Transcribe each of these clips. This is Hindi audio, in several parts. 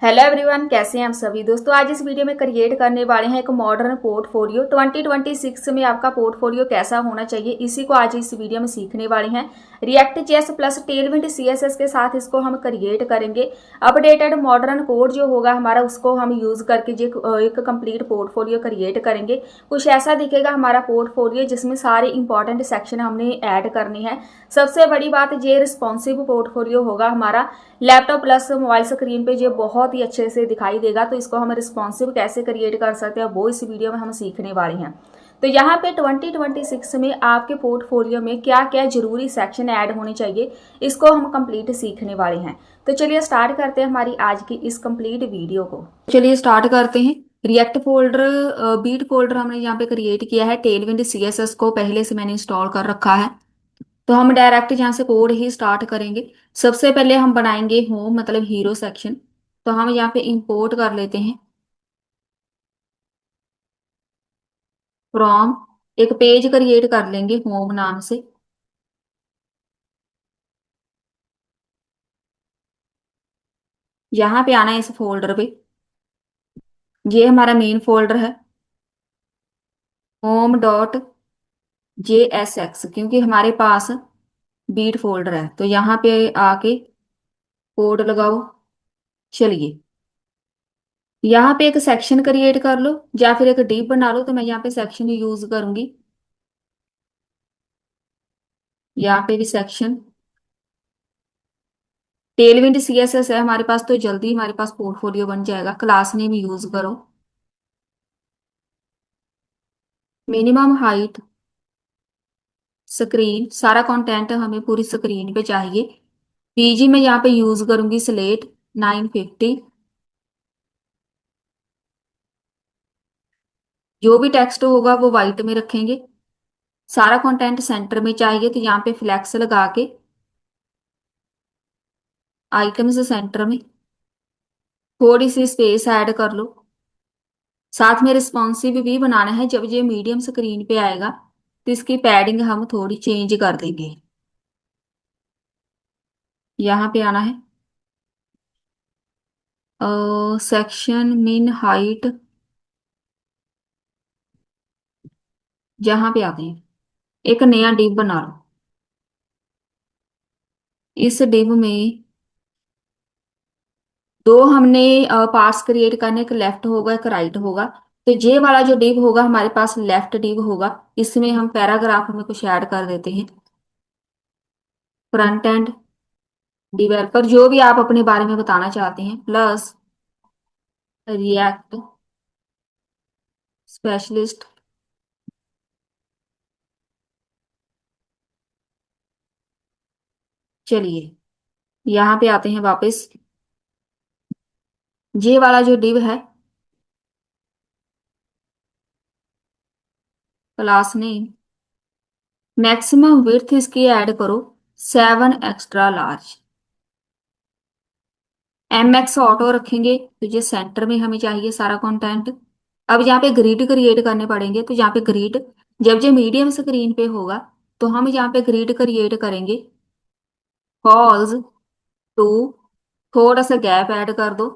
हेलो एवरीवन, कैसे हैं आप सभी दोस्तों। आज इस वीडियो में क्रिएट करने वाले हैं एक मॉडर्न पोर्टफोलियो। 2026 में आपका पोर्टफोलियो कैसा होना चाहिए, इसी को आज इस वीडियो में सीखने वाले हैं। React JS plus Tailwind CSS के साथ इसको हम क्रिएट करेंगे। अपडेटेड मॉडर्न कोड जो होगा हमारा, उसको हम यूज करके जो एक कंप्लीट पोर्टफोलियो क्रिएट करेंगे। कुछ ऐसा दिखेगा हमारा पोर्टफोलियो जिसमें सारे इंपॉर्टेंट सेक्शन हमने ऐड करने हैं। सबसे बड़ी बात, ये रिस्पॉन्सिव पोर्टफोलियो होगा हमारा। लैपटॉप प्लस मोबाइल स्क्रीन पे जो बहुत ही अच्छे से दिखाई देगा, तो इसको हम रिस्पॉन्सिव कैसे क्रिएट कर सकते हैं वो इस वीडियो में हम सीखने वाले हैं। तो यहाँ पे 2026 में आपके पोर्टफोलियो में क्या क्या जरूरी सेक्शन ऐड होने चाहिए, इसको हम कंप्लीट सीखने वाले हैं। तो चलिए स्टार्ट करते हैं हमारी आज की इस कंप्लीट वीडियो को। चलिए स्टार्ट करते हैं। रिएक्ट फोल्डर, बीट फोल्डर हमने यहाँ पे क्रिएट किया है। टेलविंड सीएसएस को पहले से मैंने इंस्टॉल कर रखा है, तो हम डायरेक्ट यहाँ से कोड ही स्टार्ट करेंगे। सबसे पहले हम बनाएंगे होम मतलब हीरो सेक्शन। तो हम यहाँ पे इंपोर्ट कर लेते हैं फ्रॉम, एक पेज क्रिएट कर लेंगे होम नाम से। यहाँ पे आना है इस फोल्डर पे। ये हमारा मेन फोल्डर है, home dot J S x, क्योंकि हमारे पास बीट फोल्डर है। तो यहाँ पे आके कोड लगाओ। चलिए, यहाँ पे एक सेक्शन क्रिएट कर लो या फिर एक डिव बना लो। तो मैं यहाँ पे सेक्शन यूज करूंगी। यहाँ पे भी सेक्शन, टेलविंड सीएसएस है हमारे पास, तो जल्दी हमारे पास पोर्टफोलियो बन जाएगा। क्लास नेम यूज करो। मिनिमम हाइट स्क्रीन, सारा कंटेंट हमें पूरी स्क्रीन पे चाहिए। पीजी में यहाँ पे यूज करूंगी स्लेट 950। जो भी टेक्स्ट होगा वो वाइट में रखेंगे। सारा कंटेंट सेंटर में चाहिए, तो यहाँ पे फ्लैक्स लगा के आइटम्स सेंटर में थोड़ी सी स्पेस ऐड कर लो। साथ में रिस्पॉन्सिव भी बनाना है। जब ये मीडियम स्क्रीन पे आएगा तो इसकी पैडिंग हम थोड़ी चेंज कर देंगे। यहाँ पे आना है, सेक्शन मिन हाइट, जहां पे आते हैं एक नया डिव बना लो। इस डिव में दो हमने पार्ट्स क्रिएट करने, एक लेफ्ट होगा एक राइट होगा। तो ये वाला जो डिव होगा हमारे पास लेफ्ट डिव होगा। इसमें हम पैराग्राफ में कुछ ऐड कर देते हैं। फ्रंट एंड डिवेलपर, जो भी आप अपने बारे में बताना चाहते हैं, प्लस रिएक्ट स्पेशलिस्ट। चलिए, यहाँ पे आते हैं वापस। ये वाला जो डिव है, क्लास नेम, मैक्सिमम विड्थ इसकी ऐड करो 7 extra large. M X auto रखेंगे, तो ये सेंटर में हमें चाहिए सारा कंटेंट। अब यहाँ पे ग्रिड क्रिएट करने पड़ेंगे, तो यहाँ पे ग्रिड, जब ये मीडियम स्क्रीन पे होगा तो हम यहाँ पे ग्रिड क्रिएट करेंगे। कॉल्स टू, थोड़ा सा गैप ऐड कर दो।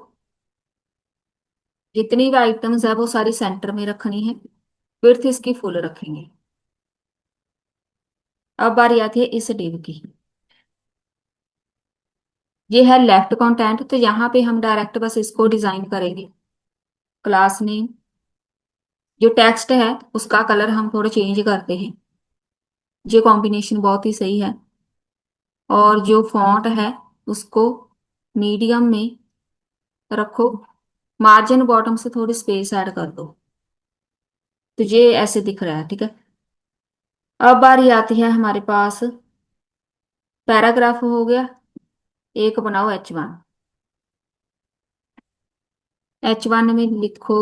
जितनी भी आइटम्स है वो सारी सेंटर में रखनी है। विड्थ इसकी फुल रखेंगे। अब बारी आती है इस डिव की। ये है लेफ्ट कंटेंट, तो यहाँ पे हम डायरेक्ट बस इसको डिजाइन करेंगे। क्लास नेम, जो टेक्स्ट है उसका कलर हम थोड़ा चेंज करते हैं। ये कॉम्बिनेशन बहुत ही सही है। और जो फॉन्ट है उसको मीडियम में रखो। मार्जिन बॉटम से थोड़ी स्पेस ऐड कर दो। तो ये ऐसे दिख रहा है, ठीक है। अब बारी आती है हमारे पास, पैराग्राफ हो गया। एक बनाओ H1। H1 में लिखो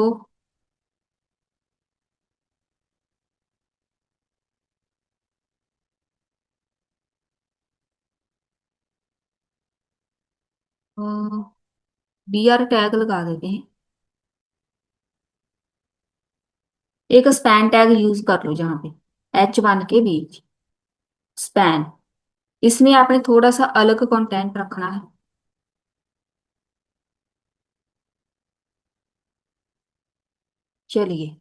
BR टैग लगा देते हैं। एक स्पैन टैग यूज कर लो जहां पे H1 के बीच स्पैन। इसमें आपने थोड़ा सा अलग कंटेंट रखना है। चलिए,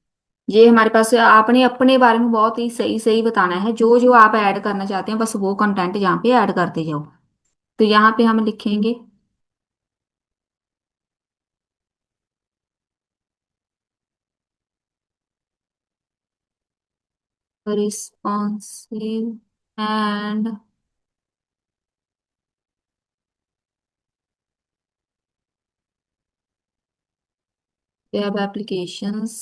ये हमारे पास आपने अपने बारे में बहुत ही सही सही बताना है, जो जो आप ऐड करना चाहते हैं बस वो कंटेंट यहाँ पे ऐड करते जाओ। तो यहाँ पे हम लिखेंगे रिस्पॉन्सिव एंड वेब एप्लीकेशंस,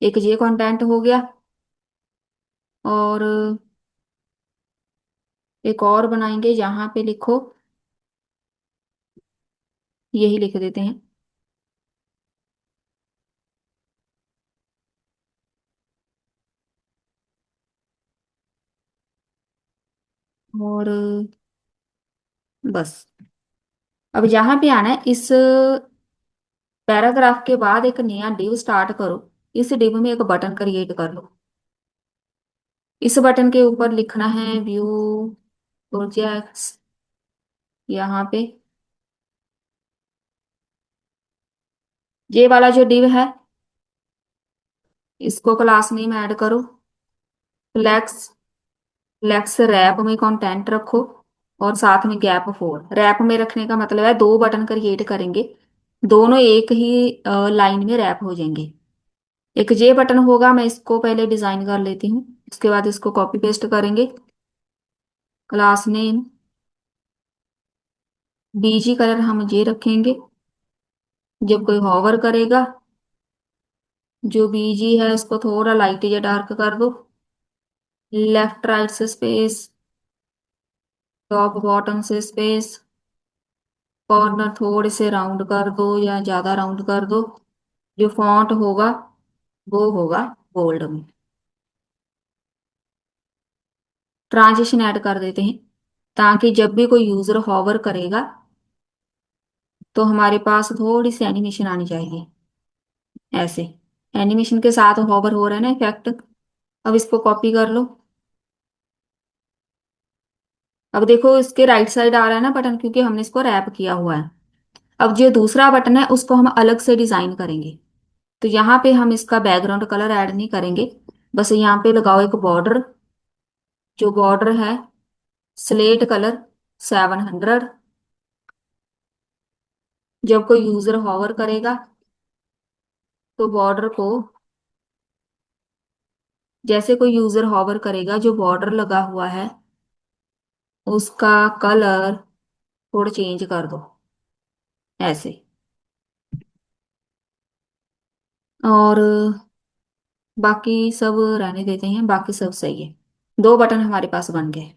एक ये कंटेंट हो गया। और एक और बनाएंगे, यहाँ पे लिखो, यही लिख देते हैं। और बस, अब यहाँ पे आना है, इस पैराग्राफ के बाद एक नया डिव स्टार्ट करो। इस डिव में एक बटन क्रिएट कर लो। इस बटन के ऊपर लिखना है व्यू प्रोजेक्ट्स। यहाँ पे ये वाला जो डिव है, इसको क्लास नेम ऐड करो। फ्लेक्स, फ्लेक्स रैप में कंटेंट रखो, और साथ में गैप 4। रैप में रखने का मतलब है दो बटन क्रिएट करेंगे, दोनों एक ही लाइन में रैप हो जाएंगे। एक जे बटन होगा, मैं इसको पहले डिजाइन कर लेती हूँ, उसके बाद इसको कॉपी पेस्ट करेंगे। क्लास नेम बीजी कलर हम ये रखेंगे। जब कोई हॉवर करेगा, जो बीजी है उसको थोड़ा लाइट या डार्क कर दो। लेफ्ट राइट से स्पेस, टॉप बॉटम से स्पेस, कॉर्नर थोड़े से राउंड कर दो या ज्यादा राउंड कर दो। जो फॉन्ट होगा वो होगा बोल्ड में। ट्रांजिशन ऐड कर देते हैं, ताकि जब भी कोई यूजर हॉवर करेगा तो हमारे पास थोड़ी सी एनिमेशन आनी चाहिए, ऐसे। एनिमेशन के साथ हॉवर हो रहा है ना इफेक्ट। अब इसको कॉपी कर लो। अब देखो, इसके राइट साइड आ रहा है ना बटन, क्योंकि हमने इसको रैप किया हुआ है। अब जो दूसरा बटन है उसको हम अलग से डिजाइन करेंगे। तो यहाँ पे हम इसका बैकग्राउंड कलर ऐड नहीं करेंगे, बस यहाँ पे लगाओ एक बॉर्डर। जो बॉर्डर है स्लेट कलर 700। जब कोई यूजर हॉवर करेगा तो बॉर्डर को, जैसे कोई यूजर हॉवर करेगा जो बॉर्डर लगा हुआ है उसका कलर थोड़ा चेंज कर दो, ऐसे। और बाकी सब रहने देते हैं, बाकी सब सही है। दो बटन हमारे पास बन गए।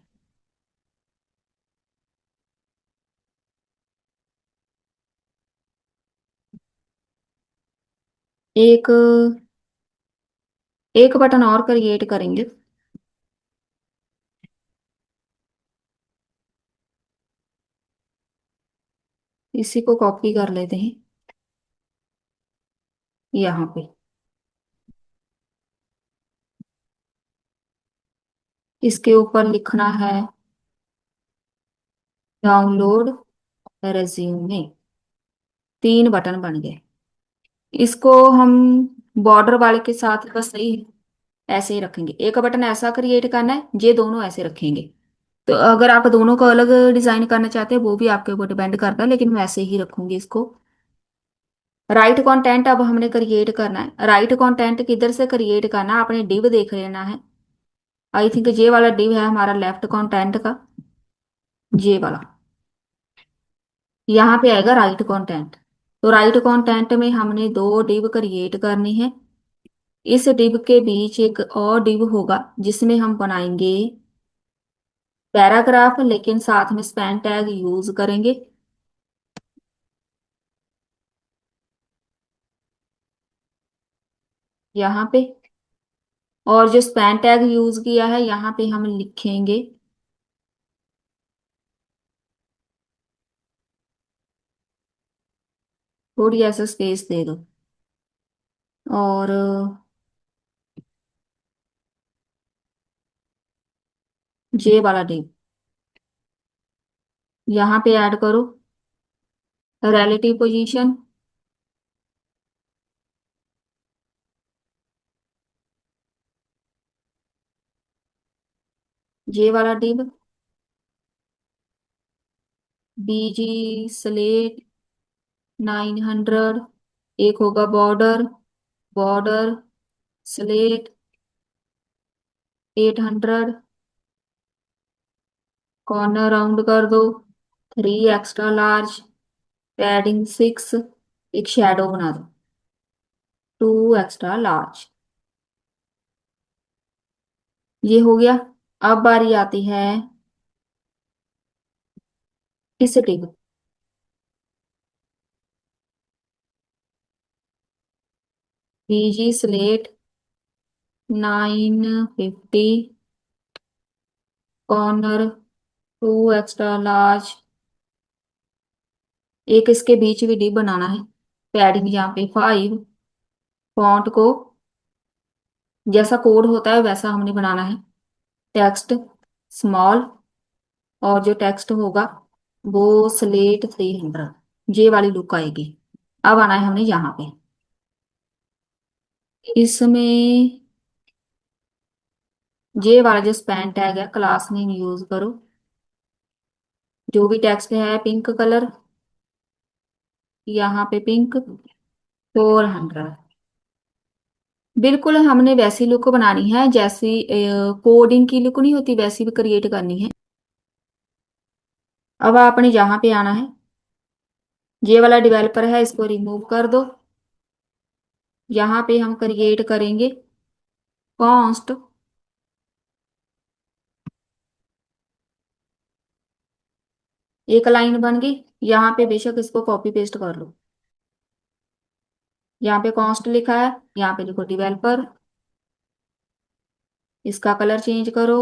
एक एक बटन और क्रिएट करेंगे। इसी को कॉपी कर लेते हैं यहाँ पे। इसके ऊपर लिखना है डाउनलोड रेज्यूमे। तीन बटन बन गए। इसको हम बॉर्डर वाले के साथ बस सही ऐसे ही रखेंगे। एक बटन ऐसा क्रिएट करना है, ये दोनों ऐसे रखेंगे। तो अगर आप दोनों को अलग डिजाइन करना चाहते हैं वो भी आपके ऊपर डिपेंड करता है, लेकिन मैं ऐसे ही रखूंगी इसको। राइट कंटेंट अब हमने क्रिएट करना है। राइट कंटेंट किधर से क्रिएट करना है, आपने डिव देख लेना है। आई थिंक ये वाला डिव है हमारा लेफ्ट कंटेंट का, ये वाला। यहाँ पे आएगा राइट कंटेंट। तो राइट कंटेंट में हमने दो डिव क्रिएट करनी है। इस डिव के बीच एक और डिव होगा जिसमें हम बनाएंगे पैराग्राफ, लेकिन साथ में स्पैन टैग यूज करेंगे। यहाँ पे, और जो स्पैन टैग यूज किया है यहाँ पे हम लिखेंगे, थोड़ी ऐसा स्पेस दे दो। और जे वाला डिव यहाँ पे ऐड करो। रिलेटिव पोजीशन ये वाला डिब, बीजी स्लेट 900। एक होगा border, border slate 800। Corner round कर दो, 3 एक्स्ट्रा लार्ज, पैडिंग 6। एक शेडो बना दो, 2 एक्स्ट्रा लार्ज। ये हो गया। अब बारी आती है इस टिक, बीजी स्लेट 950, कॉर्नर 2 एक्स्ट्रा लार्ज। एक इसके बीच भी डी बनाना है, पैडिंग यहाँ पे 5। फॉन्ट को जैसा कोड होता है वैसा हमने बनाना है, टेक्स्ट स्मॉल। और जो टेक्स्ट होगा वो स्लेट 300, ये वाली लुक आएगी। अब आना है हमने यहाँ पे, इसमें ये वाला जो स्पैन टैग है क्लास नेम यूज करो। जो भी टेक्स्ट है पिंक कलर, यहाँ पे पिंक 400। बिल्कुल हमने वैसी लुक बनानी है जैसी कोडिंग की लुक नहीं होती, वैसी भी क्रिएट करनी है। अब आपने यहाँ पे आना है, ये वाला डेवलपर है इसको रिमूव कर दो। यहाँ पे हम क्रिएट करेंगे कॉन्स्ट। एक लाइन बन गई। यहाँ पे बेशक इसको कॉपी पेस्ट कर लो। यहाँ पे कॉन्स्ट लिखा है, यहाँ पे लिखो डेवलपर। इसका कलर चेंज करो,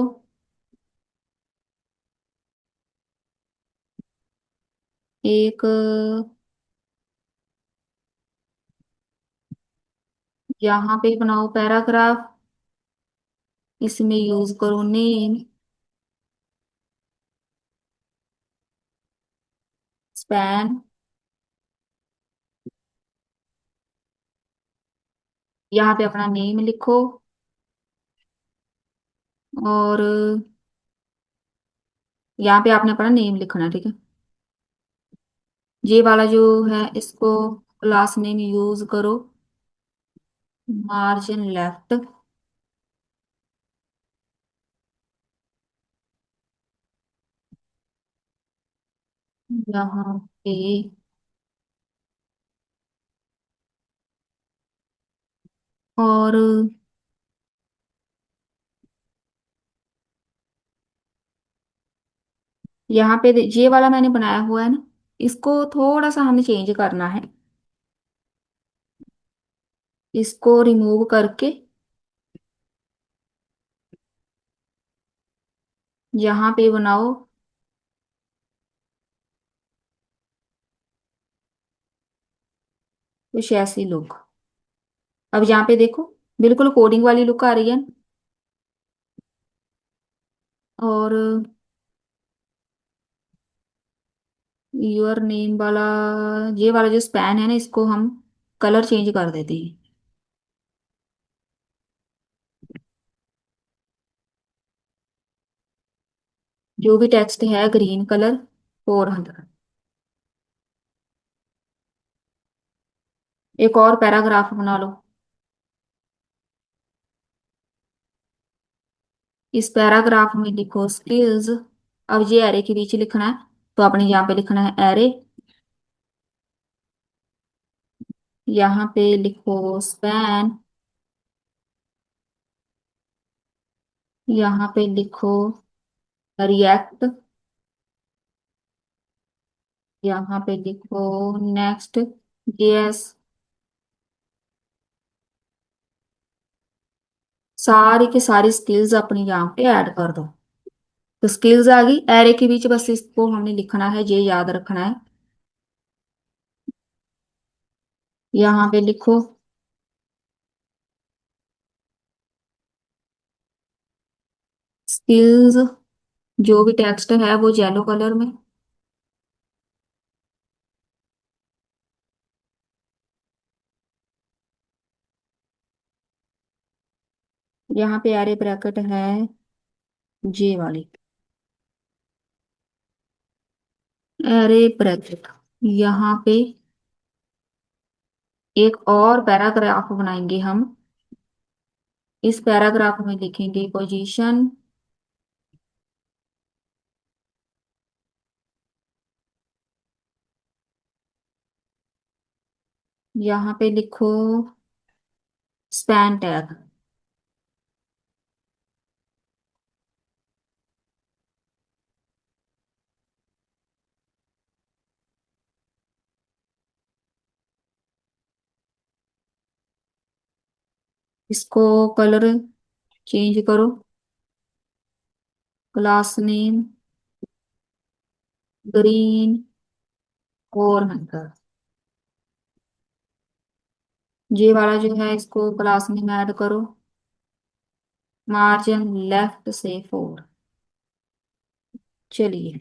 एक यहाँ पे बनाओ पैराग्राफ, इसमें यूज करो नेम स्पैन। यहाँ पे अपना नेम लिखो, और यहाँ पे आपने अपना नेम लिखना, ठीक है। ये वाला जो है इसको क्लास नेम यूज करो, मार्जिन लेफ्ट। यहाँ पे और यहाँ पे ये वाला मैंने बनाया हुआ है ना, इसको थोड़ा सा हमें चेंज करना है। इसको रिमूव करके यहाँ पे बनाओ कुछ ऐसी लुक। अब यहाँ पे देखो बिल्कुल कोडिंग वाली लुक आ रही है। और यूर नेम वाला, ये वाला जो स्पैन है ना इसको हम कलर चेंज कर देते हैं। जो भी टेक्स्ट है ग्रीन कलर 400। एक और पैराग्राफ बना लो। इस पैराग्राफ में लिखो स्किल्स। अब ये एरे के बीच लिखना है, तो आपने यहाँ पे लिखना है एरे। यहाँ पे लिखो स्पैन। यहाँ पे लिखो रिएक्ट। यहाँ पे लिखो नेक्स्ट जेएस। सारी की सारी स्किल्स अपनी यहाँ पे ऐड कर दो। तो स्किल्स आ गई एरे के बीच, बस इसको हमने लिखना है, ये याद रखना है। यहाँ पे लिखो स्किल्स। जो भी टेक्स्ट है वो येलो कलर में। यहाँ पे एरे ब्रैकेट है, जे वाली अरे ब्रैकेट, यहाँ पे एक और पैराग्राफ बनाएंगे हम। इस पैराग्राफ में लिखेंगे पोजीशन, यहाँ पे लिखो स्पैन टैग। इसको कलर चेंज करो, क्लास नेम ग्रीन 400। ये वाला जो है इसको क्लास नेम ऐड करो, मार्जिन लेफ्ट से 4। चलिए,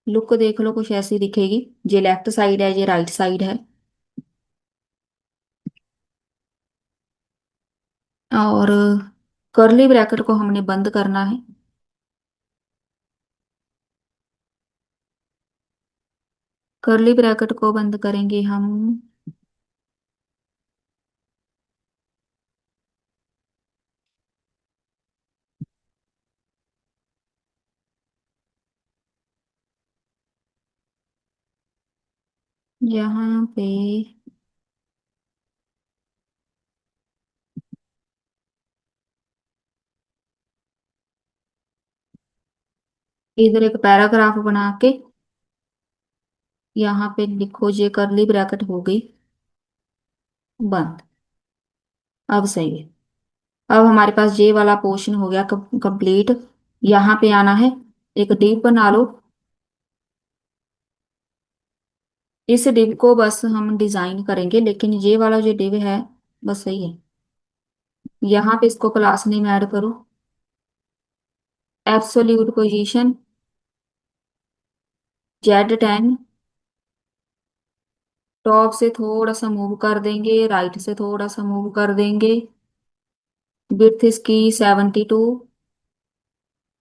लुक देख लो, कुछ ऐसी दिखेगी। ये लेफ्ट साइड है, ये राइट साइड है। और कर्ली ब्रैकेट को हमने बंद करना है। कर्ली ब्रैकेट को बंद करेंगे हम, यहाँ पे इधर एक पैराग्राफ बना के यहाँ पे लिखो, ये कर्ली ब्रैकेट हो गई बंद। अब सही है। अब हमारे पास ये वाला पोर्शन हो गया कंप्लीट। यहाँ पे आना है, एक डिव बना लो। इस डिव को बस हम डिजाइन करेंगे, लेकिन ये वाला जो डिव है बस सही है। यहाँ पे इसको क्लास नेम ऐड करो, एब्सोल्यूट पोजीशन Z10। टॉप से थोड़ा सा मूव कर देंगे, राइट से थोड़ा सा मूव कर देंगे। विड्थ इसकी 72,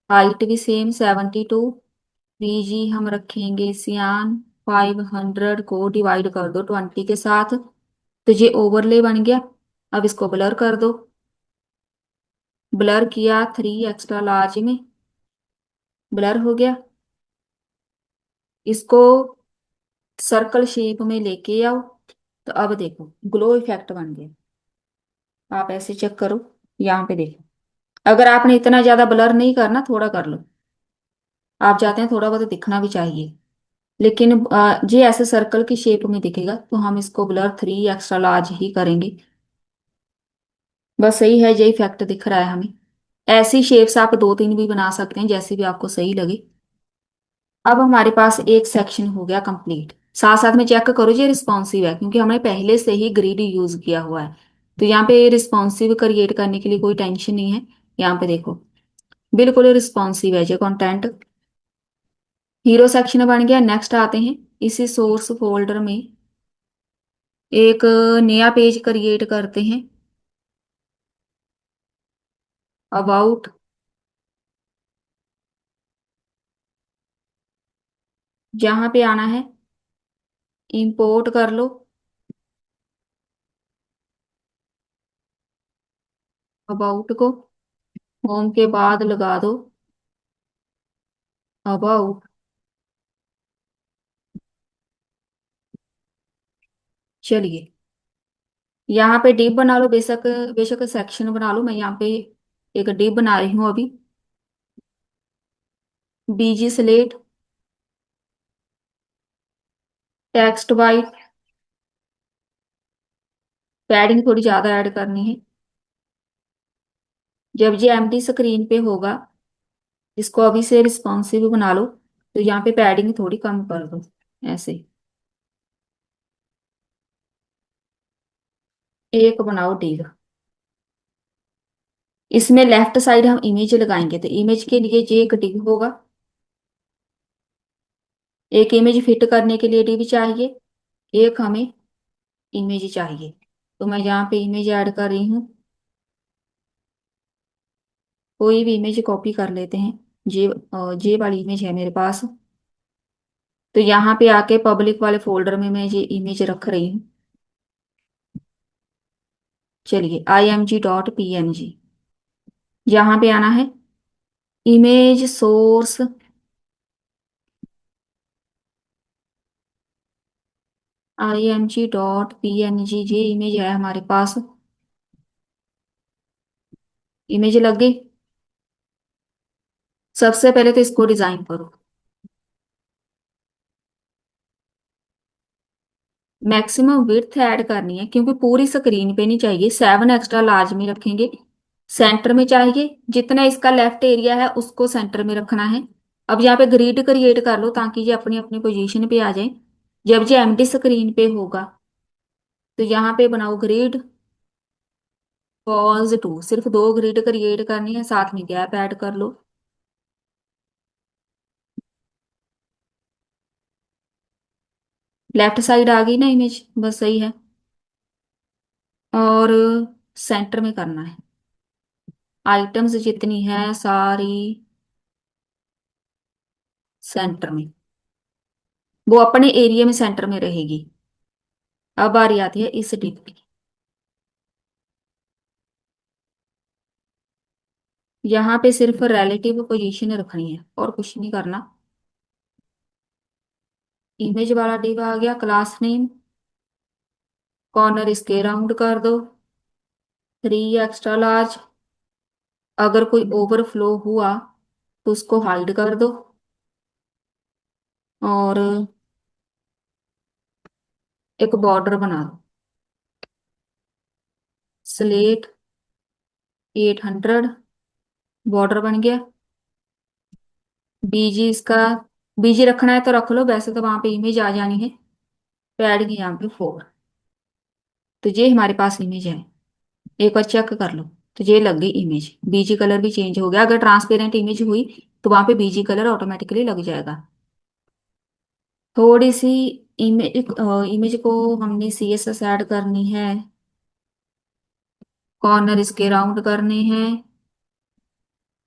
हाइट भी सेम 72। बीजी हम रखेंगे सियान। 500 को डिवाइड कर दो 20 के साथ, तो ये ओवरले बन गया। अब इसको ब्लर कर दो। ब्लर किया 3 एक्स्ट्रा लार्ज में, ब्लर हो गया। इसको सर्कल शेप में लेके आओ, तो अब देखो ग्लो इफेक्ट बन गया। आप ऐसे चेक करो, यहाँ पे देखो। अगर आपने इतना ज्यादा ब्लर नहीं करना, थोड़ा कर लो। आप चाहते हैं थोड़ा बहुत दिखना भी चाहिए, लेकिन ये ऐसे सर्कल की शेप में दिखेगा, तो हम इसको ब्लर 3 एक्स्ट्रा लार्ज ही करेंगे। बस सही है, ये इफेक्ट दिख रहा है हमें। ऐसी शेप्स आप 2-3 भी बना सकते हैं, जैसे भी आपको सही लगे। अब हमारे पास एक सेक्शन हो गया कंप्लीट। साथ साथ में चेक करो ये रिस्पॉन्सिव है, क्योंकि हमने पहले से ही ग्रिड यूज किया हुआ है। तो यहाँ पे रिस्पॉन्सिव क्रिएट करने के लिए कोई टेंशन नहीं है। यहाँ पे देखो, बिल्कुल रिस्पॉन्सिव है ये कंटेंट। हीरो सेक्शन बन गया। नेक्स्ट आते हैं, इसी सोर्स फोल्डर में एक नया पेज क्रिएट करते हैं, अबाउट। जहाँ पे आना है, इंपोर्ट कर लो अबाउट को। होम के बाद लगा दो अबाउट। चलिए, यहाँ पे डिप बना लो, बेशक बेशक सेक्शन बना लो। मैं यहाँ पे एक डिप बना रही हूँ अभी। बीजी स्लेट, टेक्स्ट वाइट, पैडिंग थोड़ी ज्यादा ऐड करनी है। जब ये एम्प्टी स्क्रीन पे होगा, इसको अभी से रिस्पॉन्सिव बना लो, तो यहाँ पे पैडिंग थोड़ी कम कर दो, ऐसे। एक बनाओ डिव। इसमें लेफ्ट साइड हम इमेज लगाएंगे, तो इमेज के लिए ये एक डिव होगा। एक इमेज फिट करने के लिए डिव चाहिए, एक हमें इमेज चाहिए। तो मैं यहाँ पे इमेज ऐड कर रही हूँ। कोई भी इमेज कॉपी कर लेते हैं। जे वाली इमेज है मेरे पास। तो यहाँ पे आके पब्लिक वाले फोल्डर में मैं ये इमेज रख रही हूँ। चलिए img.png, यहाँ पे आना है, इमेज सोर्स, img.png, ये इमेज है हमारे पास। इमेज लग गई। सबसे पहले तो इसको डिजाइन करो। मैक्सिमम विड्थ ऐड करनी है क्योंकि पूरी स्क्रीन पे नहीं चाहिए, 7 एक्स्ट्रा लार्ज में रखेंगे। सेंटर में चाहिए, जितना इसका लेफ्ट एरिया है उसको सेंटर में रखना है। अब यहाँ पे ग्रिड क्रिएट कर लो ताकि ये अपनी अपनी पोजीशन पे आ जाए। जब ये एम्प्टी स्क्रीन पे होगा तो यहाँ पे बनाओ ग्रिड पॉज टू, सिर्फ 2 ग्रिड क्रिएट करनी है, साथ में गैप ऐड कर लो। लेफ्ट साइड आ गई ना इमेज, बस सही है। और सेंटर में करना है, आइटम्स जितनी है सारी सेंटर में, वो अपने एरिया में सेंटर में रहेगी। अब बारी आती है इस टिप की। यहाँ पे सिर्फ रिलेटिव पोजीशन रखनी है और कुछ नहीं करना। इमेज वाला डिव आ गया, क्लास नेम, कॉर्नर इसके राउंड कर दो, 3 एक्स्ट्रा लार्ज। अगर कोई ओवरफ्लो हुआ तो उसको हाइड कर दो। और एक बॉर्डर बना दो, स्लेट 800, बॉर्डर बन गया। बीजी इसका, बीजी रखना है तो रख लो, वैसे तो वहां पे इमेज आ जानी है। पैडिंग यहाँ पे 4। तो ये हमारे पास इमेज है, एक बार चेक कर लो। तो ये लग गई इमेज, बीजी कलर भी चेंज हो गया। अगर ट्रांसपेरेंट इमेज हुई तो वहां पे बीजी कलर ऑटोमेटिकली लग जाएगा। थोड़ी सी इमेज इमेज को हमने CSS ऐड करनी है, कॉर्नर इसके राउंड करने हैं।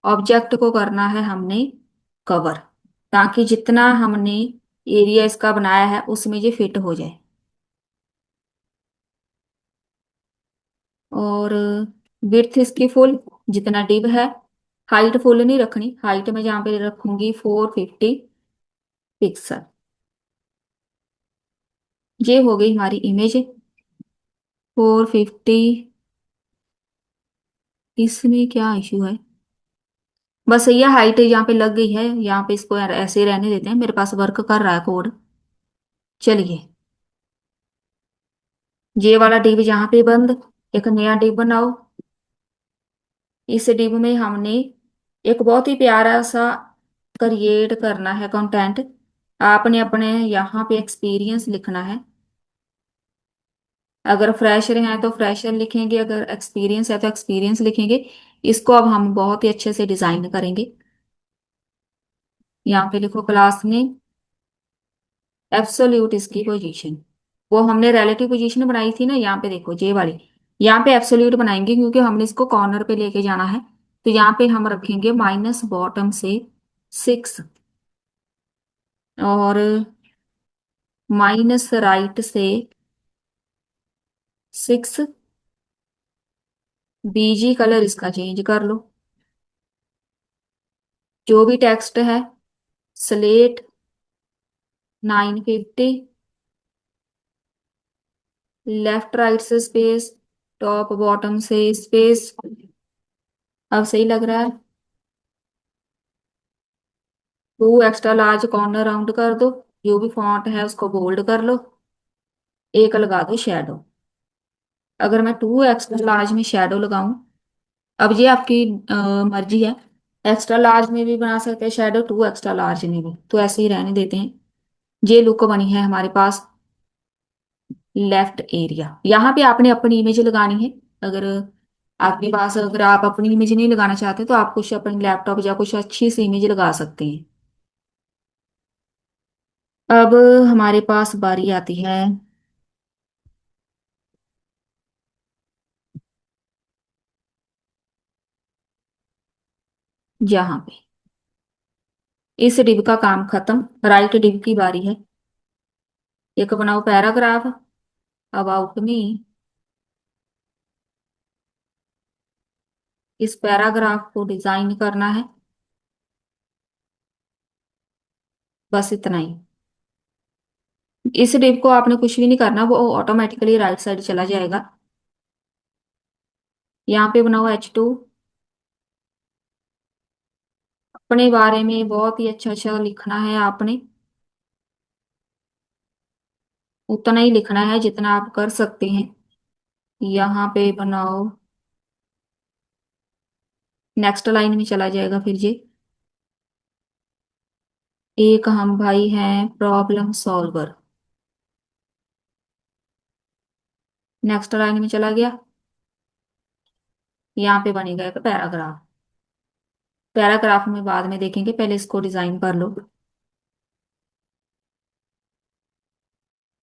ऑब्जेक्ट को करना है हमने कवर, ताकि जितना हमने एरिया इसका बनाया है उसमें ये फिट हो जाए। और विड्थ इसकी फुल, जितना डिव है। हाइट फुल नहीं रखनी, हाइट में जहाँ पे रखूंगी 450 पिक्सल। ये हो गई हमारी इमेज 450। इसमें क्या इशू है, बस ये हाइट यहाँ पे लग गई है, यहाँ पे इसको ऐसे ही रहने देते हैं, मेरे पास वर्क कर रहा है कोड। चलिए, ये वाला डिव यहाँ पे बंद, एक नया डिव बनाओ। इस डिव में हमने एक बहुत ही प्यारा सा क्रिएट करना है कंटेंट। आपने अपने यहाँ पे एक्सपीरियंस लिखना है। अगर फ्रेशर हैं तो फ्रेशर लिखेंगे, अगर एक्सपीरियंस है तो एक्सपीरियंस लिखेंगे। इसको अब हम बहुत ही अच्छे से डिजाइन करेंगे। यहाँ पे लिखो क्लास में एब्सोल्यूट इसकी पोजीशन, वो हमने रिलेटिव पोजीशन बनाई थी ना, यहाँ पे देखो जे वाली। यहाँ पे एब्सोल्यूट बनाएंगे क्योंकि हमने इसको कॉर्नर पे लेके जाना है। तो यहाँ पे हम रखेंगे माइनस बॉटम से 6, और माइनस राइट से 6। बीजी कलर इसका चेंज कर लो, जो भी टेक्स्ट है। स्लेट 950, लेफ्ट राइट से स्पेस, टॉप बॉटम से स्पेस। अब सही लग रहा है। 2 एक्स्ट्रा लार्ज कॉर्नर राउंड कर दो, जो भी फॉन्ट है उसको बोल्ड कर लो। एक लगा दो शेडो। अगर मैं 2 एक्स्ट्रा लार्ज में शेडो लगाऊं, अब ये आपकी मर्जी है। एक्स्ट्रा लार्ज में भी बना सकते हैं शेडो, 2 एक्स्ट्रा लार्ज में भी, तो ऐसे ही रहने देते हैं। ये लुक बनी है हमारे पास। लेफ्ट एरिया, यहाँ पे आपने अपनी इमेज लगानी है। अगर आपके पास, अगर आप अपनी इमेज नहीं लगाना चाहते तो आप कुछ अपनी लैपटॉप या कुछ अच्छी सी इमेज लगा सकते हैं। अब हमारे पास बारी आती है यहाँ पे इस डिव का काम खत्म, राइट डिव की बारी है। एक बनाओ पैराग्राफ अबाउट मी। इस पैराग्राफ को डिजाइन करना है, बस इतना ही। इस डिव को आपने कुछ भी नहीं करना, वो ऑटोमेटिकली राइट साइड चला जाएगा। यहाँ पे बनाओ H2। अपने बारे में बहुत ही अच्छा अच्छा लिखना है आपने, उतना ही लिखना है जितना आप कर सकते हैं। यहाँ पे बनाओ, नेक्स्ट लाइन में चला जाएगा फिर ये। एक हम भाई हैं प्रॉब्लम सॉल्वर, नेक्स्ट लाइन में चला गया। यहाँ पे बनेगा एक पैराग्राफ। पैराग्राफ में बाद में देखेंगे, पहले इसको डिजाइन कर लो।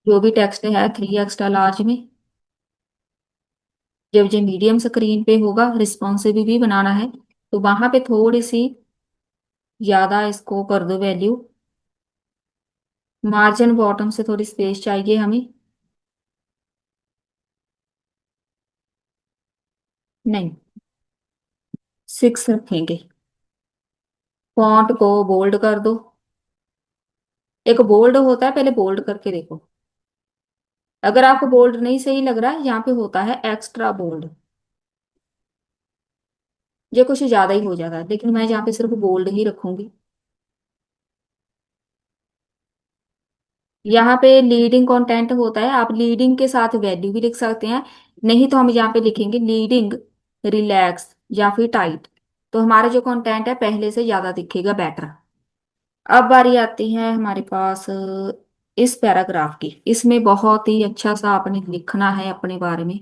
जो भी टेक्स्ट है 3 एक्स्ट्रा लार्ज में। जब जो मीडियम स्क्रीन पे होगा, रिस्पॉन्सिव भी बनाना है, तो वहां पे थोड़ी सी ज्यादा इसको कर दो वैल्यू। मार्जिन बॉटम से थोड़ी स्पेस चाहिए हमें। नहीं, 6 रखेंगे। फॉन्ट को बोल्ड कर दो। एक बोल्ड होता है, पहले बोल्ड करके देखो। अगर आपको बोल्ड नहीं सही लग रहा है, यहाँ पे होता है एक्स्ट्रा बोल्ड। ये कुछ ज्यादा ही हो जाता है, लेकिन मैं यहाँ पे सिर्फ बोल्ड ही रखूंगी। यहाँ पे लीडिंग कंटेंट होता है, आप लीडिंग के साथ वैल्यू भी लिख सकते हैं। नहीं तो हम यहाँ पे लिखेंगे लीडिंग, रिलैक्स या फिर टाइट। तो हमारा जो कंटेंट है पहले से ज्यादा दिखेगा, बेटर। अब बारी आती है हमारे पास इस पैराग्राफ की। इसमें बहुत ही अच्छा सा आपने लिखना है अपने बारे में।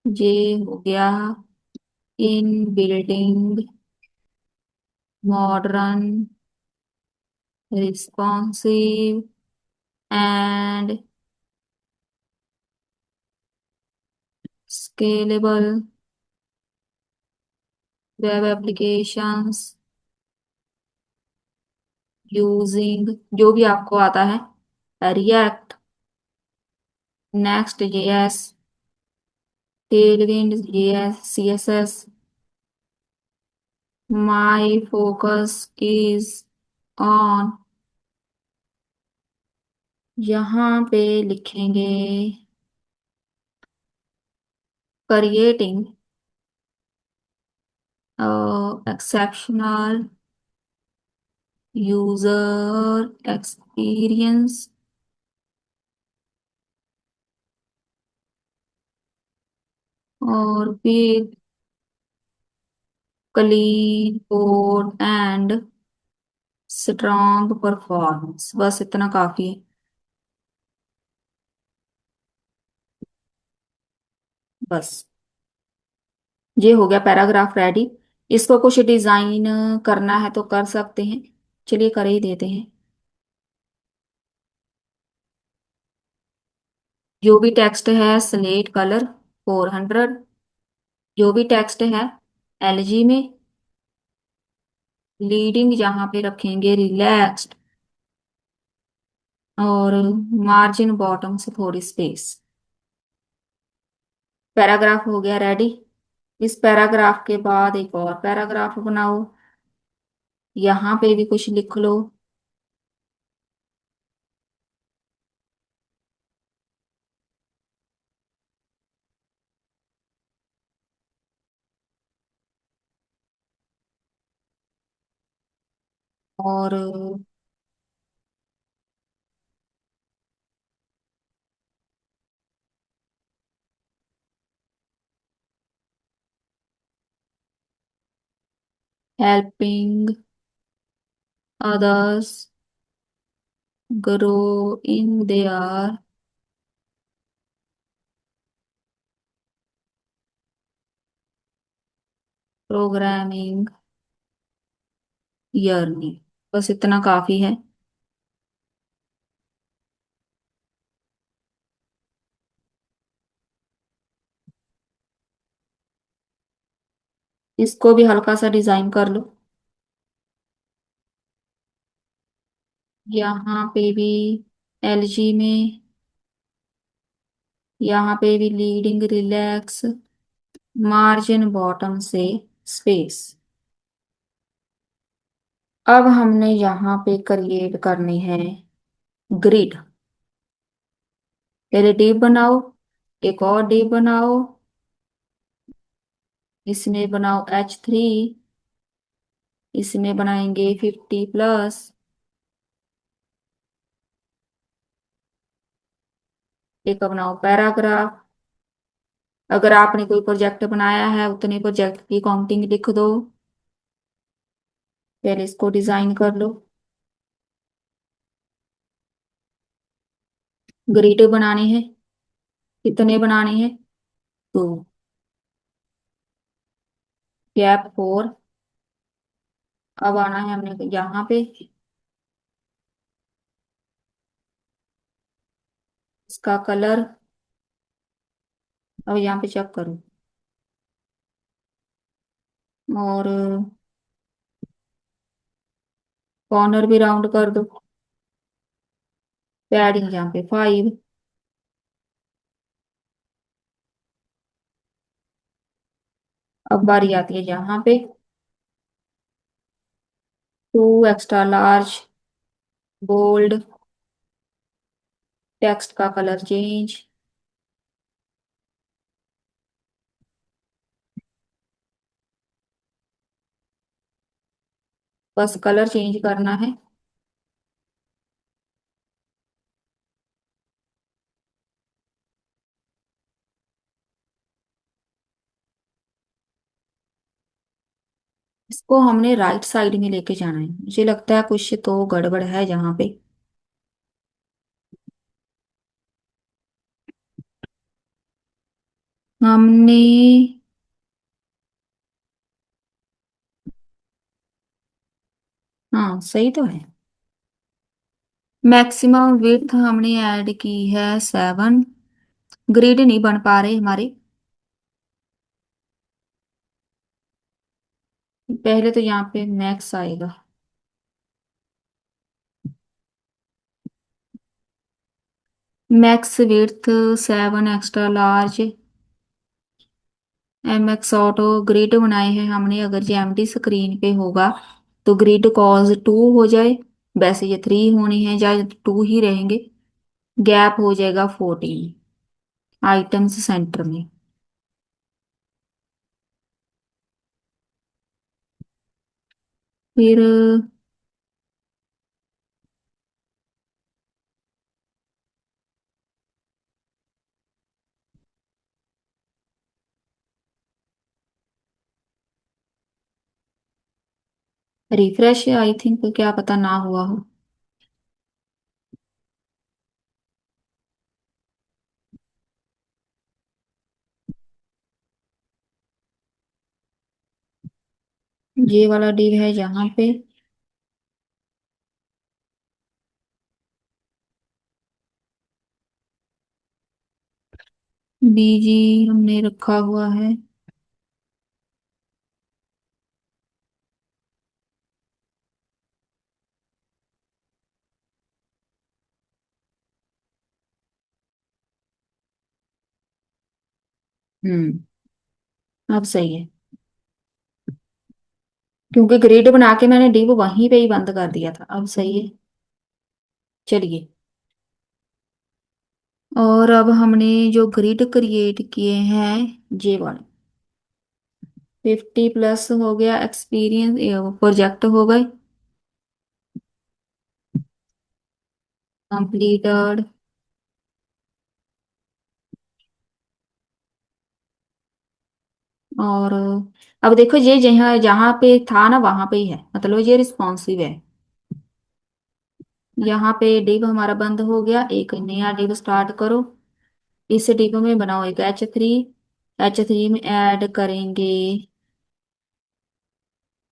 ये हो गया, इन building modern responsive and scalable web applications using, जो भी आपको आता है, react, next JS, Tailwind JS, CSS. My focus is on, यहाँ पे लिखेंगे क्रिएटिंग एक्सेप्शनल यूजर एक्सपीरियंस और फिर clean code and strong performance. बस इतना काफी है। बस ये हो गया पैराग्राफ रेडी। इसको कुछ डिजाइन करना है तो कर सकते हैं, चलिए कर ही देते हैं। जो भी टेक्स्ट है स्लेट कलर 400। जो भी टेक्स्ट है एलजी में। लीडिंग यहाँ पे रखेंगे रिलैक्स्ड, और मार्जिन बॉटम से थोड़ी स्पेस। पैराग्राफ हो गया रेडी। इस पैराग्राफ के बाद एक और पैराग्राफ बनाओ, यहाँ पे भी कुछ लिख लो। और helping others grow in their programming journey. बस इतना काफी है। इसको भी हल्का सा डिजाइन कर लो। यहाँ पे भी एलजी में, यहाँ पे भी लीडिंग रिलैक्स, मार्जिन बॉटम से स्पेस। अब हमने यहाँ पे क्रिएट करनी है ग्रिड। पहले डिव बनाओ, एक और डिव बनाओ, इसमें बनाओ H3, इसमें बनाएंगे 50+, एक बनाओ पैराग्राफ। अगर आपने कोई प्रोजेक्ट बनाया है उतने प्रोजेक्ट की काउंटिंग लिख दो। पहले इसको डिजाइन कर लो। ग्रिड बनाने हैं, कितने बनाने हैं? तो गैप 4। अब आना है हमने यहाँ पे, इसका कलर। अब यहाँ पे चेक करो, और कॉर्नर भी राउंड कर दो। पैडिंग यहाँ पे 5। अब बारी आती है यहाँ पे, 2 एक्स्ट्रा लार्ज, बोल्ड, टेक्स्ट का कलर चेंज। बस कलर चेंज करना है। इसको हमने राइट साइड में लेके जाना है, मुझे लगता है कुछ तो गड़बड़ है यहाँ पे। हमने, हाँ सही तो है। मैक्सिमम विड्थ हमने ऐड की है 7। ग्रिड नहीं बन पा रहे हमारे। पहले तो यहाँ पे मैक्स आएगा। Max width 7 extra large, MX auto. Grid बनाए हैं हमने, अगर ये एमडी स्क्रीन पे होगा तो ग्रिड कॉज 2 हो जाए। वैसे ये 3 होनी है, या 2 ही रहेंगे। गैप हो जाएगा 14 आइटम्स सेंटर में। फिर रिफ्रेश, आई थिंक, क्या पता ना हुआ हो। ये वाला डिव है यहाँ पे। बीजी हमने रखा हुआ है। हम्म, अब सही है, क्योंकि ग्रिड बना के मैंने डिव वहीं पे ही बंद कर दिया था। अब सही है। चलिए, और अब हमने जो ग्रिड क्रिएट किए हैं, ये वाले 50+ हो गया, एक्सपीरियंस प्रोजेक्ट हो गए कंप्लीटेड। और अब देखो, ये जहाँ जहाँ पे था ना वहां पे ही है, मतलब ये रिस्पॉन्सिव है। यहाँ पे डिव हमारा बंद हो गया, एक नया डिव स्टार्ट करो। इस डिव में बनाओ एक H3। H3 में ऐड करेंगे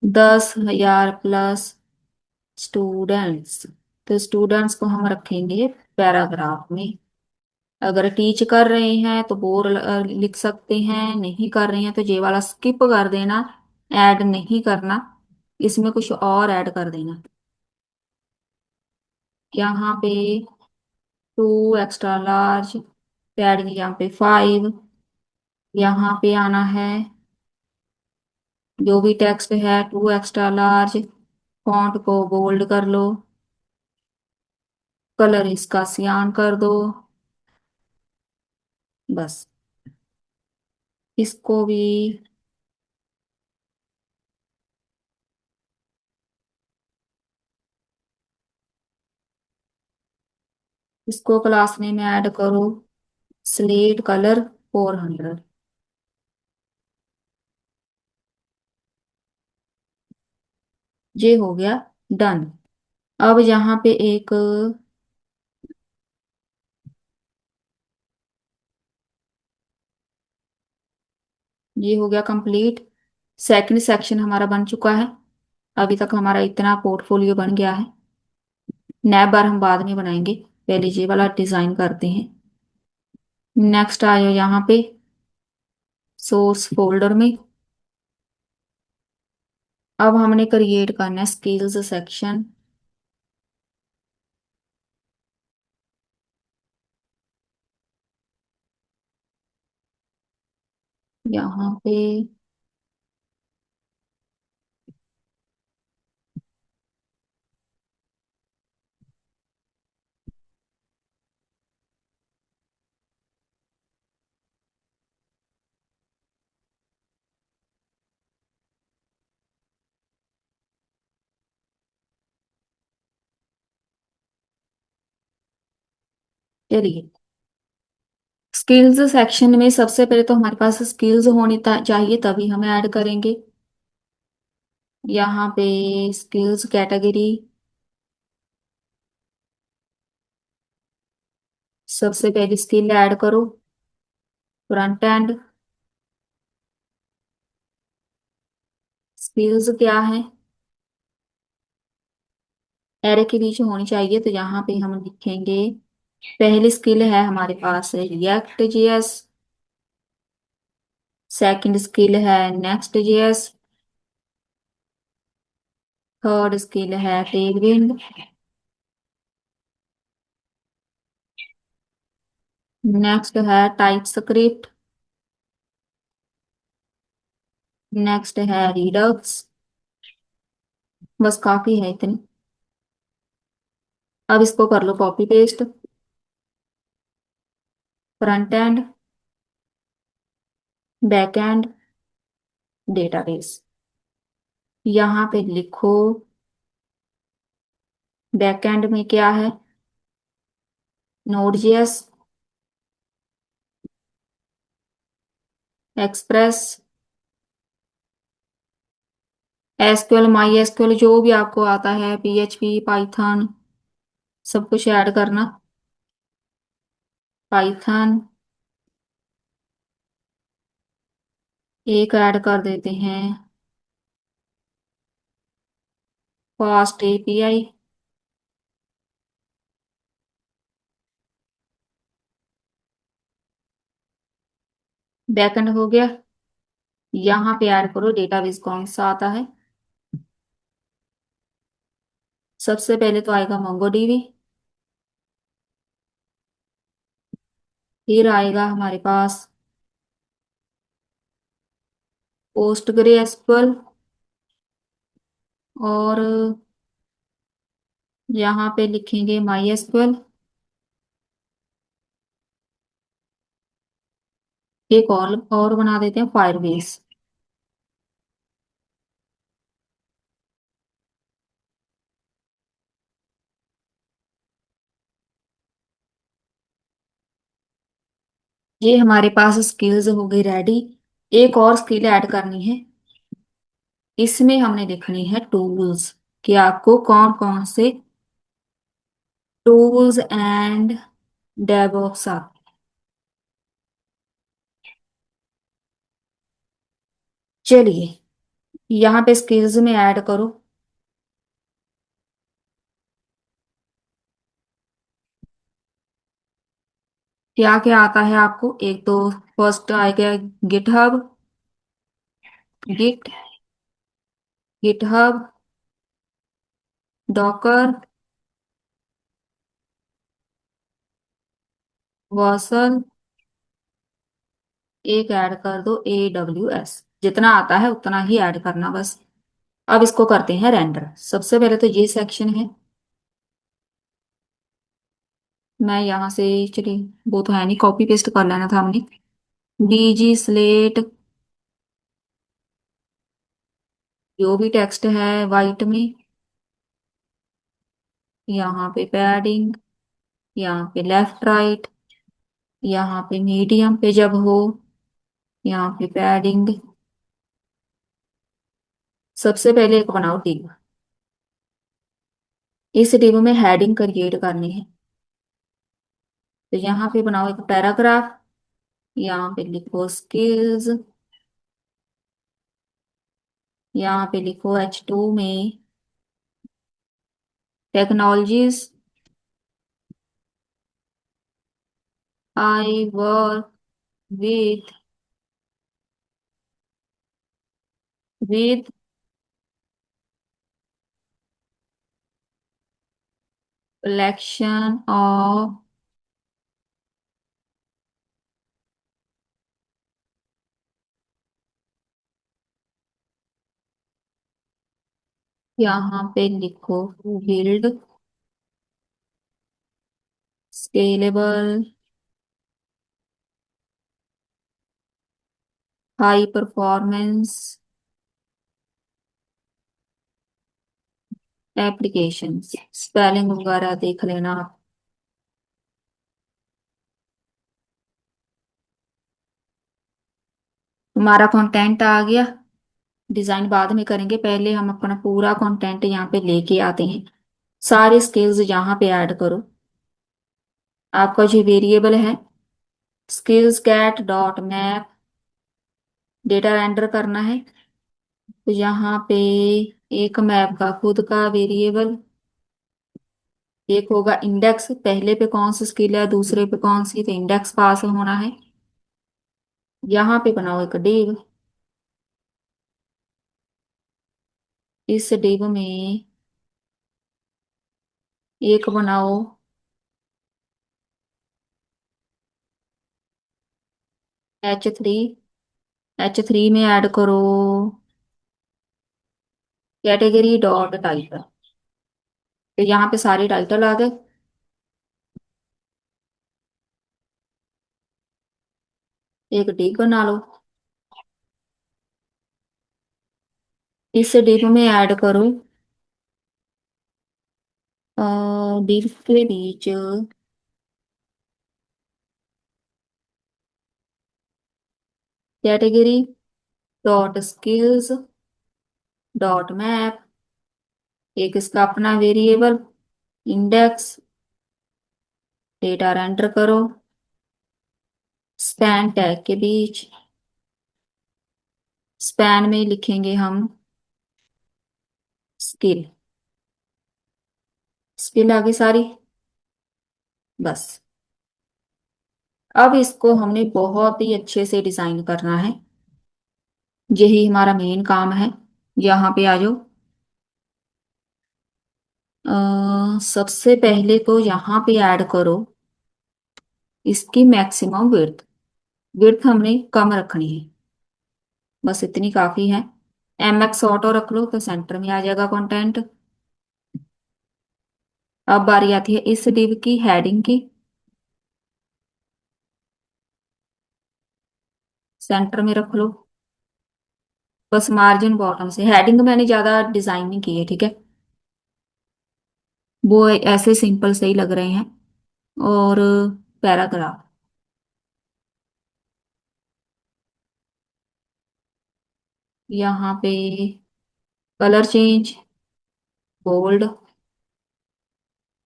10,000+ स्टूडेंट्स। तो स्टूडेंट्स को हम रखेंगे पैराग्राफ में। अगर टीच कर रहे हैं तो बोर लिख सकते हैं, नहीं कर रहे हैं तो ये वाला स्किप कर देना। ऐड नहीं करना, इसमें कुछ और ऐड कर देना। यहाँ पे 2 एक्स्ट्रा लार्ज, ऐड यहाँ पे 5। यहाँ पे आना है, जो भी टेक्स्ट है 2 एक्स्ट्रा लार्ज, फॉन्ट को बोल्ड कर लो, कलर इसका सियान कर दो। बस इसको भी, इसको क्लास नेम में ऐड करो, स्लेट कलर 400। ये हो गया डन। अब यहाँ पे एक, ये हो गया कंप्लीट। सेकंड सेक्शन हमारा बन चुका है। अभी तक हमारा इतना पोर्टफोलियो बन गया है। नैब बार हम बाद में बनाएंगे, पहले ये वाला डिजाइन करते हैं। नेक्स्ट आयो यहाँ पे सोर्स फोल्डर में। अब हमने क्रिएट करना है स्किल्स सेक्शन। यहाँ पे चलिए, स्किल्स सेक्शन में सबसे पहले तो हमारे पास स्किल्स होनी चाहिए, तभी हम ऐड करेंगे। यहाँ पे स्किल्स कैटेगरी, सबसे पहले स्किल ऐड करो, फ्रंट एंड। स्किल्स क्या है, एरे के बीच होनी चाहिए, तो यहाँ पे हम लिखेंगे, पहली स्किल है हमारे पास रिएक्ट जेएस, सेकंड स्किल है नेक्स्ट जेएस, थर्ड स्किल है टेलविंड, नेक्स्ट है टाइप स्क्रिप्ट, नेक्स्ट है रिडक्स। बस काफी है इतनी। अब इसको कर लो copy paste, front end, back end, database. यहाँ पे लिखो बैक एंड में क्या है, Node JS, Express, SQL, MySQL, जो भी आपको आता है, पीएचपी, पाइथन, सब कुछ ऐड करना। पाइथन एक ऐड कर देते हैं, फास्ट एपीआई। बैकएंड हो गया। यहाँ पे ऐड करो डेटाबेस कौन सा आता है। सबसे पहले तो आएगा मोंगोडीबी, फिर आएगा हमारे पास पोस्टग्रेएसक्यूएल, और यहाँ पे लिखेंगे माई एसक्यूएल। एक और बना देते हैं फायरबेस। ये हमारे पास स्किल्स हो गई रेडी। एक और स्किल ऐड करनी है, इसमें हमने लिखनी है टूल्स, कि आपको कौन कौन से टूल्स एंड डेवऑप्स आते। चलिए, यहाँ पे स्किल्स में ऐड करो, क्या क्या आता है आपको। एक तो फर्स्ट आएगा GitHub, Git, GitHub, Docker, Vercel, एक ऐड कर दो AWS। जितना आता है उतना ही ऐड करना बस। अब इसको करते हैं रेंडर। सबसे पहले तो ये सेक्शन है। मैं यहाँ से, चलिए वो तो है नहीं, कॉपी पेस्ट कर लेना था हमने। BG स्लेट, जो भी टेक्स्ट है वाइट में। यहाँ पे पैडिंग, यहाँ पे लेफ्ट राइट, यहाँ पे मीडियम पे जब हो, यहाँ पे पैडिंग। सबसे पहले एक बनाओ डिव। इस डिव में हेडिंग क्रिएट करनी है। तो यहाँ पे बनाओ एक पैराग्राफ। यहाँ पे लिखो स्किल्स। यहाँ पे लिखो H2 में technologies I work with with collection of, यहाँ पे लिखो build scalable high performance application. Spelling वगैरह देख लेना आप। हमारा कंटेंट आ गया। डिजाइन बाद में करेंगे, पहले हम अपना पूरा कंटेंट यहाँ पे लेके आते हैं। सारे स्किल्स यहाँ पे ऐड करो। आपका जो वेरिएबल है skills get dot map, data enter करना है। तो यहाँ पे एक मैप का खुद का वेरिएबल, एक होगा इंडेक्स, पहले पे कौन सी स्किल है दूसरे पे कौन सी, तो इंडेक्स पास होना है। यहाँ पे बनाओ एक डिव। इस डिव में एक बनाओ H3। H3 में ऐड करो कैटेगरी डॉट टाइटल। तो यहाँ पे सारे टाइटल आ गए। एक डिव बना लो। इस डिव में ऐड करो डिव के बीच category dot skills dot map, एक इसका अपना वेरिएबल इंडेक्स, डेटा एंटर करो। स्पैन टैग के बीच, स्पैन में लिखेंगे हम स्किल। स्किल आ गई सारी। बस अब इसको हमने बहुत ही अच्छे से डिजाइन करना है। यही हमारा मेन काम है। यहाँ पे आ जाओ। सबसे पहले तो यहाँ पे ऐड करो इसकी मैक्सिमम विड्थ। विड्थ हमने कम रखनी है, बस इतनी काफी है। MX ऑटो रख लो तो सेंटर में आ जाएगा कंटेंट। अब बारी आती है इस डिव की हेडिंग की। सेंटर में रख लो। बस मार्जिन बॉटम से, हेडिंग मैंने ज्यादा डिजाइन नहीं की है, ठीक है। वो ऐसे सिंपल से ही लग रहे हैं। और पैराग्राफ, यहाँ पे colour change, bold,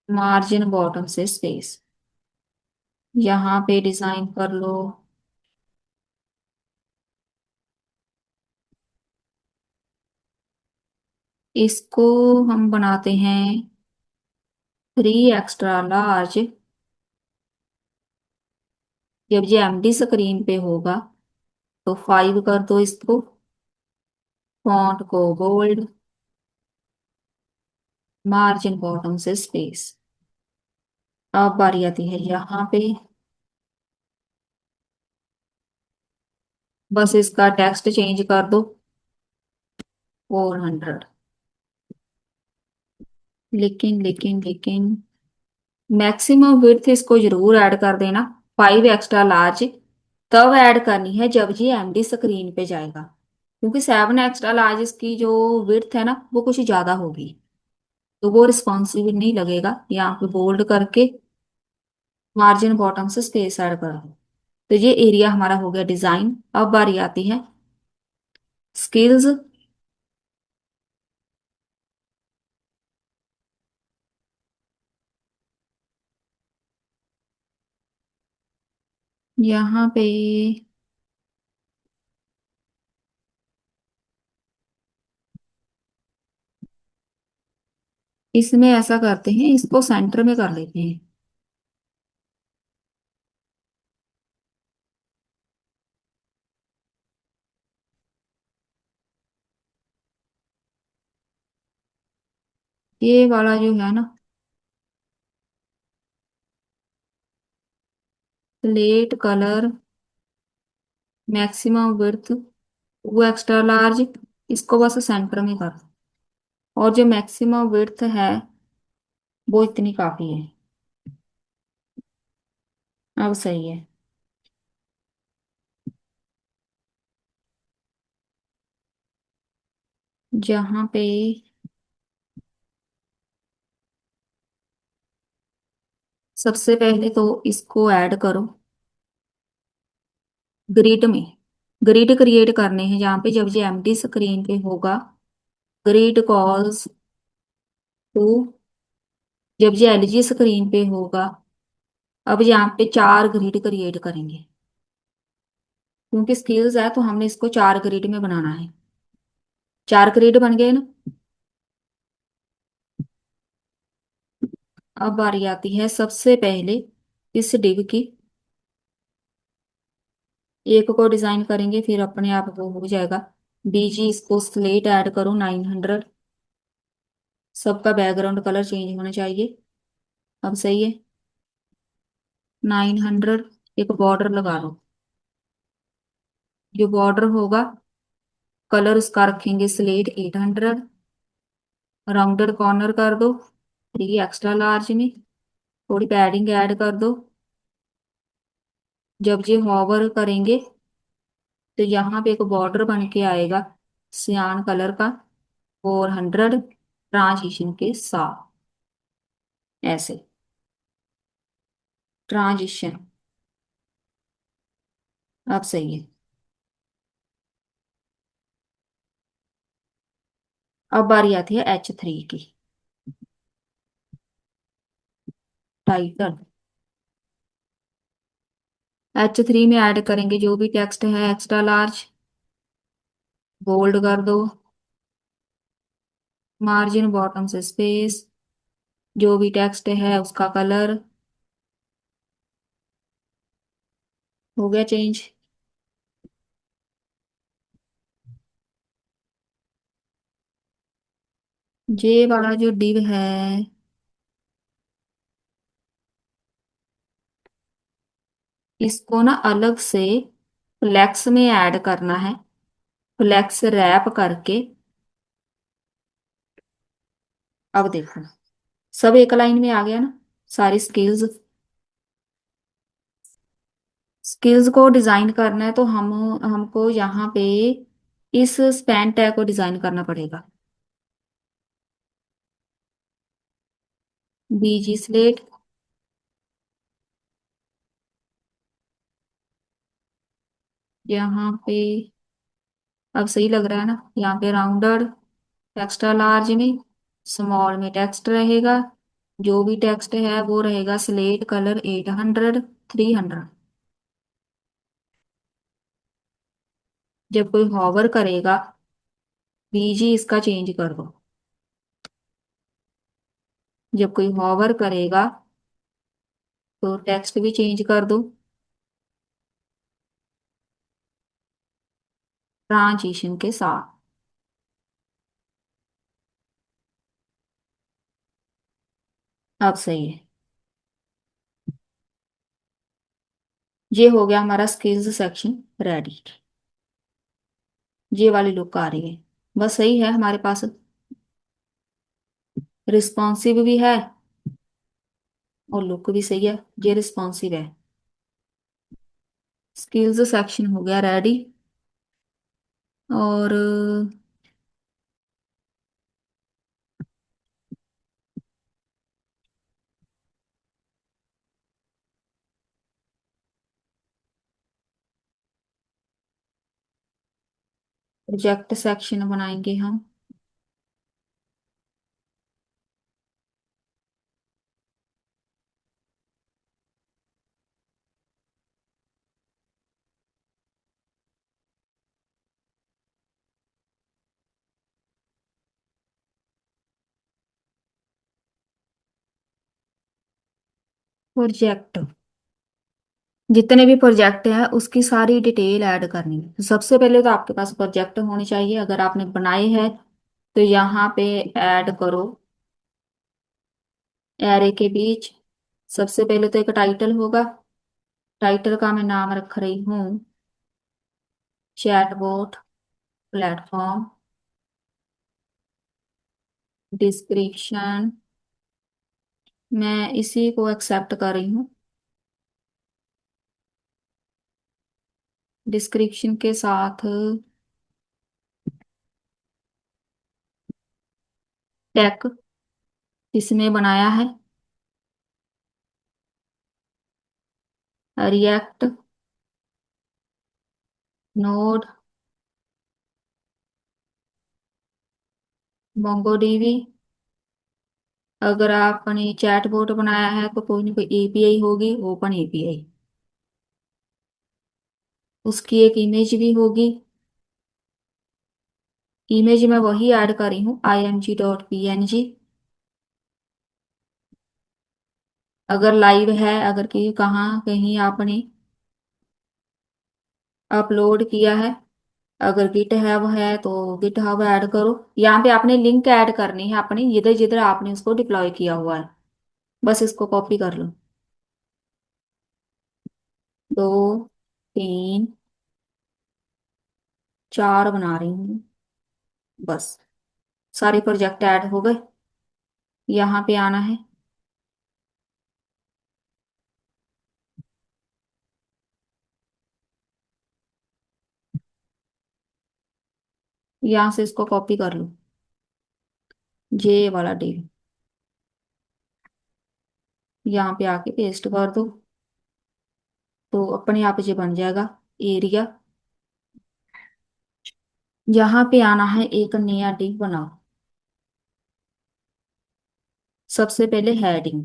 margin bottom से स्पेस। यहाँ पे डिजाइन कर लो। इसको हम बनाते हैं 3 एक्स्ट्रा लार्ज। जब ये MD स्क्रीन पे होगा तो 5 कर दो इसको। फॉन्ट को बोल्ड, मार्जिन बॉटम से स्पेस। अब बारी आती है यहाँ पे, बस इसका टेक्स्ट चेंज कर दो 400। लेकिन लेकिन लेकिन मैक्सिमम विड्थ इसको जरूर ऐड कर देना, 5 एक्स्ट्रा लार्ज तब ऐड करनी है जब ये एमडी स्क्रीन पे जाएगा, क्योंकि 7 एक्स्ट्रा लार्ज इसकी जो विड्थ है ना वो कुछ ज्यादा होगी, तो वो रिस्पॉन्सिव नहीं लगेगा। यहाँ पे बोल्ड करके मार्जिन बॉटम से स्पेस ऐड कर दो। तो ये एरिया हमारा हो गया डिजाइन। अब बारी आती है स्किल्स। यहाँ पे इसमें ऐसा करते हैं, इसको सेंटर में कर लेते हैं। ये वाला जो है ना, प्लेट कलर मैक्सिमम विड्थ वो एक्स्ट्रा लार्ज, इसको बस सेंटर में कर दो। और जो मैक्सिमम विड्थ है वो इतनी काफी है। अब सही है। जहाँ पे सबसे पहले तो इसको ऐड करो ग्रिड में। ग्रिड क्रिएट करने हैं जहाँ पे, जब ये एम्प्टी स्क्रीन पे होगा ग्रिड कॉल्स टू, जब ये एलजी स्क्रीन पे होगा। अब यहाँ पे 4 ग्रिड क्रिएट करेंगे, क्योंकि स्किल्स है तो हमने इसको 4 ग्रिड में बनाना है। 4 ग्रिड बन गए ना। अब बारी आती है सबसे पहले इस डिव की, एक को डिजाइन करेंगे फिर अपने आप वो हो जाएगा। बीजी इसको स्लेट ऐड करो 900। सबका बैकग्राउंड कलर चेंज होना चाहिए। अब सही है। 900, एक बॉर्डर लगा लो। जो बॉर्डर होगा कलर उसका रखेंगे स्लेट 800। राउंडेड कॉर्नर कर दो 3 एक्स्ट्रा लार्ज में। थोड़ी पैडिंग ऐड कर दो। जब ये हॉवर करेंगे तो यहाँ पे एक बॉर्डर बन के आएगा सियान कलर का, 400 ट्रांजिशन के साथ। ऐसे ट्रांजिशन। अब सही है। अब बारी आती है H3 की, टाइटल। H3 में ऐड करेंगे जो भी टेक्स्ट है एक्स्ट्रा लार्ज, बोल्ड कर दो। मार्जिन बॉटम से स्पेस, जो भी टेक्स्ट है उसका कलर हो गया चेंज। ये वाला जो डिव है इसको ना अलग से फ्लेक्स में ऐड करना है। फ्लेक्स रैप करके। अब देखो सब एक लाइन में आ गया ना, सारी स्किल्स। स्किल्स को डिजाइन करना है तो हमको यहाँ पे इस स्पैन टैग को डिजाइन करना पड़ेगा। बीजी स्लेट। यहाँ पे अब सही लग रहा है ना, यहाँ पे राउंडर एक्स्ट्रा लार्ज में, स्मॉल में टेक्स्ट रहेगा। जो भी टेक्स्ट है वो रहेगा स्लेट कलर 800, 300। जब कोई हॉवर करेगा बीजी इसका चेंज कर दो। जब कोई हॉवर करेगा तो टेक्स्ट भी चेंज कर दो ट्रांजिशन के साथ। अब सही है। ये हो गया हमारा स्किल्स सेक्शन रेडी। ये वाली लुक आ रही है। बस सही है हमारे पास। रिस्पॉन्सिव भी है और लुक भी सही है। ये रिस्पॉन्सिव है। स्किल्स सेक्शन हो गया रेडी। और प्रोजेक्ट सेक्शन बनाएंगे हम। प्रोजेक्ट, जितने भी प्रोजेक्ट है उसकी सारी डिटेल ऐड करनी है। तो सबसे पहले तो आपके पास प्रोजेक्ट होने चाहिए, अगर आपने बनाए हैं तो यहाँ पे ऐड करो एरे के बीच। सबसे पहले तो एक टाइटल होगा। टाइटल का मैं नाम रख रही हूँ चैटबॉट प्लेटफॉर्म। डिस्क्रिप्शन मैं इसी को एक्सेप्ट कर रही हूँ। डिस्क्रिप्शन के साथ टेक किसने बनाया है, रिएक्ट नोड मोंगोडीबी। अगर आपने चैटबॉट बनाया है तो कोई ना कोई एपीआई होगी, ओपन एपीआई। उसकी एक इमेज भी होगी। इमेज में वही ऐड कर रही हूँ img.png। अगर लाइव है, अगर कि कहाँ कहीं आपने अपलोड किया है, अगर गिट हब है तो गिट हब ऐड करो। यहाँ पे आपने लिंक ऐड करनी है अपनी, जिधर जिधर आपने उसको डिप्लॉय किया हुआ है। बस इसको कॉपी कर लो। 2 3 4 बना रही हूँ। बस सारे प्रोजेक्ट ऐड हो गए। यहाँ पे आना है। यहाँ से इसको कॉपी कर लो, ये वाला डिव यहाँ पे आके पेस्ट कर दो। तो अपने आप ये बन जाएगा एरिया। यहाँ पे आना है, एक नया डिव बनाओ। सबसे पहले हेडिंग,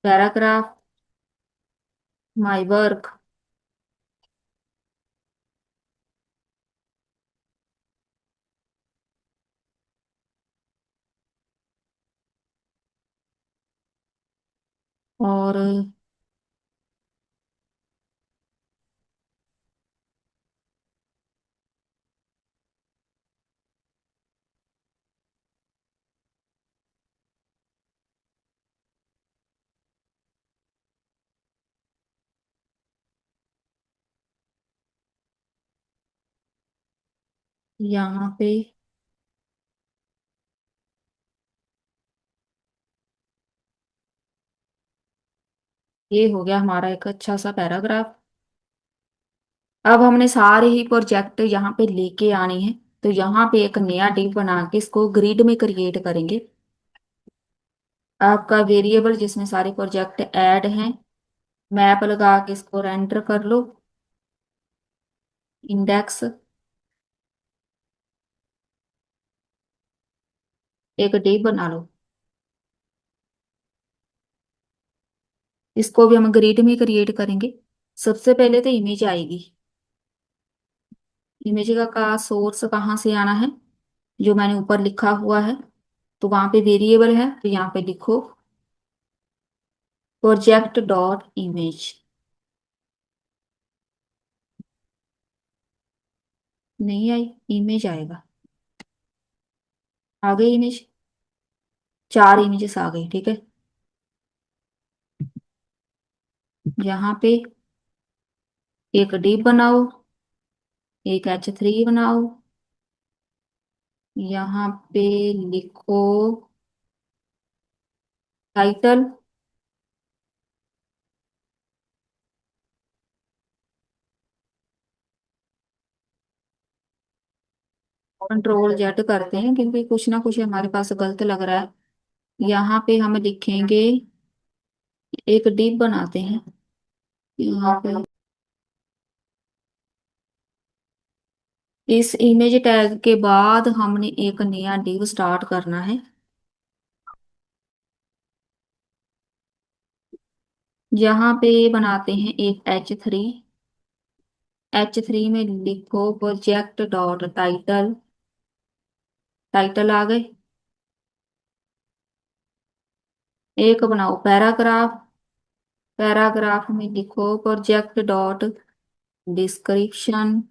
पैराग्राफ, माय वर्क। और यहाँ पे ये हो गया हमारा एक अच्छा सा पैराग्राफ। अब हमने सारे ही प्रोजेक्ट यहाँ पे लेके आने हैं। तो यहाँ पे एक नया डिव बना के इसको ग्रिड में क्रिएट करेंगे। आपका वेरिएबल जिसमें सारे प्रोजेक्ट ऐड हैं, मैप लगा के इसको रेंडर कर लो। इंडेक्स, एक डिव बना लो। इसको भी हम ग्रिड में क्रिएट करेंगे। सबसे पहले तो इमेज आएगी। इमेज का सोर्स कहाँ से आना है, जो मैंने ऊपर लिखा हुआ है। तो वहां पे वेरिएबल है, तो यहाँ पे लिखो प्रोजेक्ट डॉट इमेज। नहीं आई, इमेज आएगा। आ गई इमेज। 4 इमेजेस आ गई, ठीक है। यहाँ पे एक डिप बनाओ, एक H3 बनाओ, यहाँ पे लिखो टाइटल, Ctrl Z करते हैं क्योंकि कुछ ना कुछ हमारे पास गलत लग रहा है। यहाँ पे हम लिखेंगे, एक डिप बनाते हैं यहाँ पे। इस इमेज टैग के बाद हमने एक नया डिव स्टार्ट करना है। यहाँ पे बनाते हैं एक H3। H3 में लिखो प्रोजेक्ट डॉट टाइटल, टाइटल आ गए। एक बनाओ पैराग्राफ, पैराग्राफ में लिखो प्रोजेक्ट डॉट डिस्क्रिप्शन,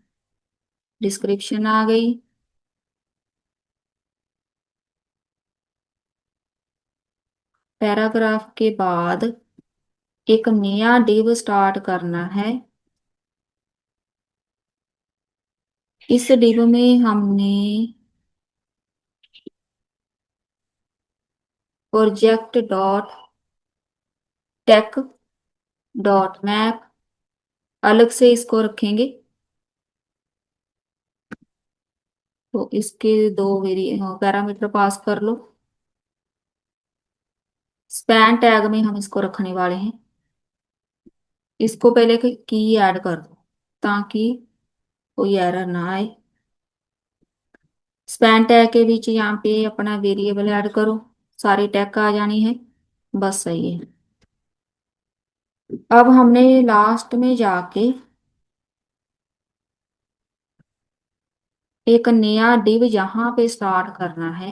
डिस्क्रिप्शन आ गई। पैराग्राफ के बाद एक नया डिव स्टार्ट करना है। इस डिव में हमने project dot take dot map अलग से इसको रखेंगे। तो इसके दो वेरी पैरामीटर पास कर लो। स्पैन टैग में हम इसको रखने वाले हैं। इसको पहले की ऐड कर दो ताकि कोई एरर ना आए। स्पैन टैग के बीच यहाँ पे अपना वेरिएबल ऐड करो, सारी टैग आ जानी है, बस सही है। अब हमने लास्ट में जाके एक नया डिव यहाँ पे स्टार्ट करना है।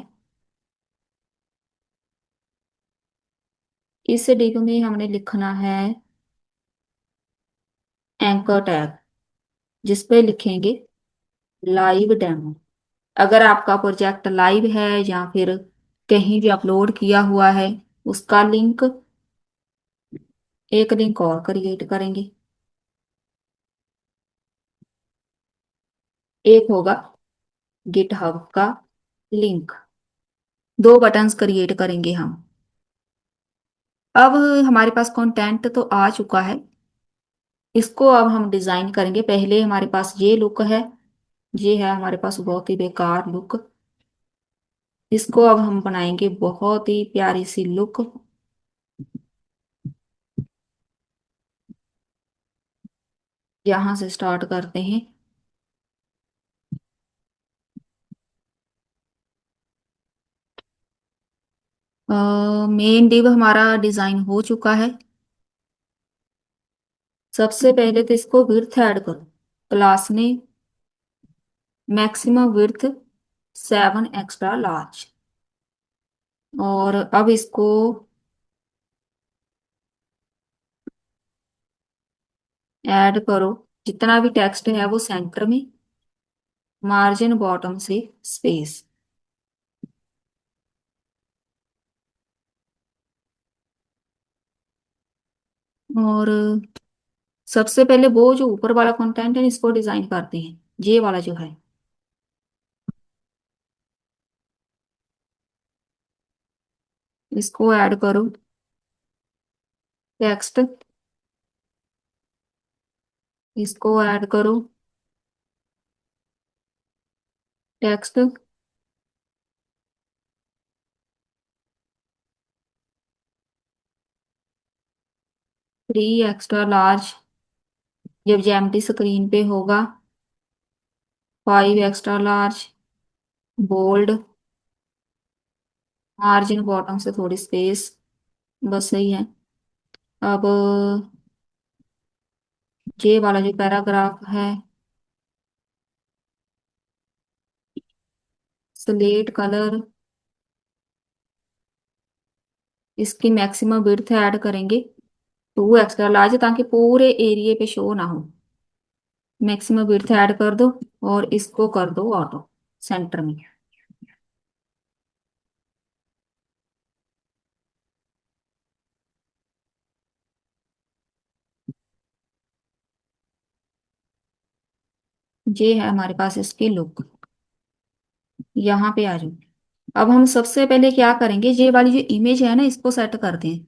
इस डिव में हमने लिखना है एंकर टैग, जिस पे लिखेंगे लाइव डेमो। अगर आपका प्रोजेक्ट लाइव है या फिर कहीं भी अपलोड किया हुआ है, उसका लिंक, एक लिंक और क्रिएट करेंगे। एक होगा गिटहब का लिंक, दो बटन्स क्रिएट करेंगे हम। अब हमारे पास कंटेंट तो आ चुका है, इसको अब हम डिजाइन करेंगे। पहले हमारे पास ये लुक है, ये है हमारे पास बहुत ही बेकार लुक। इसको अब हम बनाएंगे बहुत ही प्यारी सी लुक। यहाँ से स्टार्ट करते हैं। मेन डिव हमारा डिजाइन हो चुका है। सबसे पहले तो इसको विड्थ ऐड करो। क्लास ने मैक्सिमम विड्थ 7 एक्स्ट्रा लार्ज, और अब इसको ऐड करो। जितना भी टेक्स्ट है वो सेंटर में, मार्जिन बॉटम से स्पेस। और सबसे पहले वो जो ऊपर वाला कंटेंट है इसको डिजाइन करते हैं, ये वाला जो है। इसको ऐड करो टेक्स्ट, इसको ऐड करो टेक्स्ट, 3 एक्स्ट्रा लार्ज। जब जेएमटी स्क्रीन पे होगा 5 extra large, bold, margin bottom से थोड़ी स्पेस, बस सही है। अब ये वाला जो पैराग्राफ है, स्लेट कलर, इसकी मैक्सिमम विड्थ ऐड करेंगे 2 एक्स्ट्रा लार्ज ताकि पूरे एरिया पे शो ना हो। मैक्सिमम विड्थ ऐड कर दो और इसको कर दो ऑटो सेंटर में। ये है हमारे पास इसकी लुक। यहाँ पे आ जाओ। अब हम सबसे पहले क्या करेंगे, ये वाली जो इमेज है ना इसको सेट कर दें,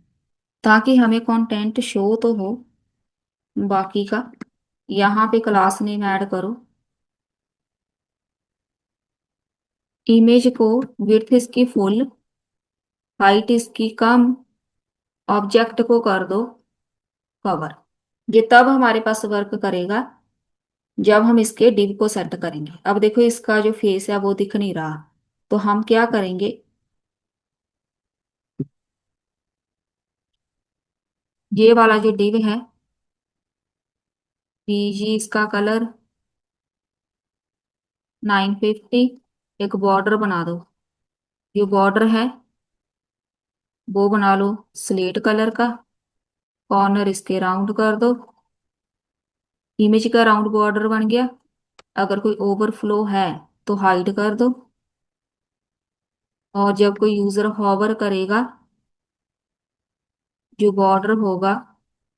ताकि हमें कंटेंट शो तो हो बाकी का। यहाँ पे क्लास नेम ऐड करो, इमेज को विड्थ इसकी फुल, हाइट इसकी कम, ऑब्जेक्ट को कर दो कवर। ये तब हमारे पास वर्क करेगा जब हम इसके डिव को सेट करेंगे। अब देखो इसका जो फेस है वो दिख नहीं रहा, तो हम क्या करेंगे, ये वाला जो डिव है पीजी, इसका कलर 950, एक बॉर्डर बना दो। जो बॉर्डर है वो बना लो स्लेट कलर का, कॉर्नर इसके राउंड कर दो। इमेज का राउंड बॉर्डर बन गया। अगर कोई ओवरफ्लो है तो हाइड कर दो, और जब कोई यूजर हॉवर करेगा जो बॉर्डर होगा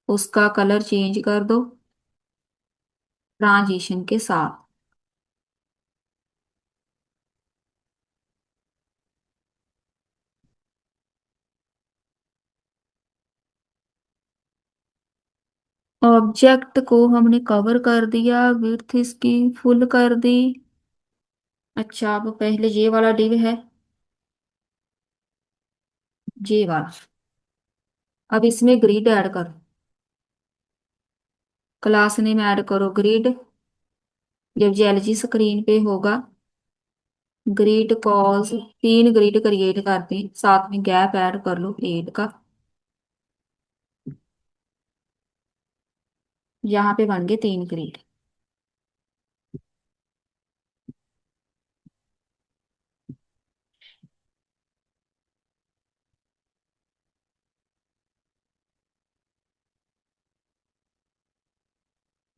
उसका कलर चेंज कर दो ट्रांजिशन के साथ। ऑब्जेक्ट को हमने कवर कर दिया, विड्थ इसकी फुल कर दी। अच्छा, अब पहले ये वाला डिव है, ये वाला। अब इसमें ग्रिड ऐड करो, क्लास नेम ऐड करो ग्रिड। जब जेएलजी स्क्रीन पे होगा, ग्रिड कॉज, तीन ग्रिड क्रिएट करते हैं, साथ में गैप ऐड कर लो 8 का। यहाँ पे बन गए 3 ग्रिड।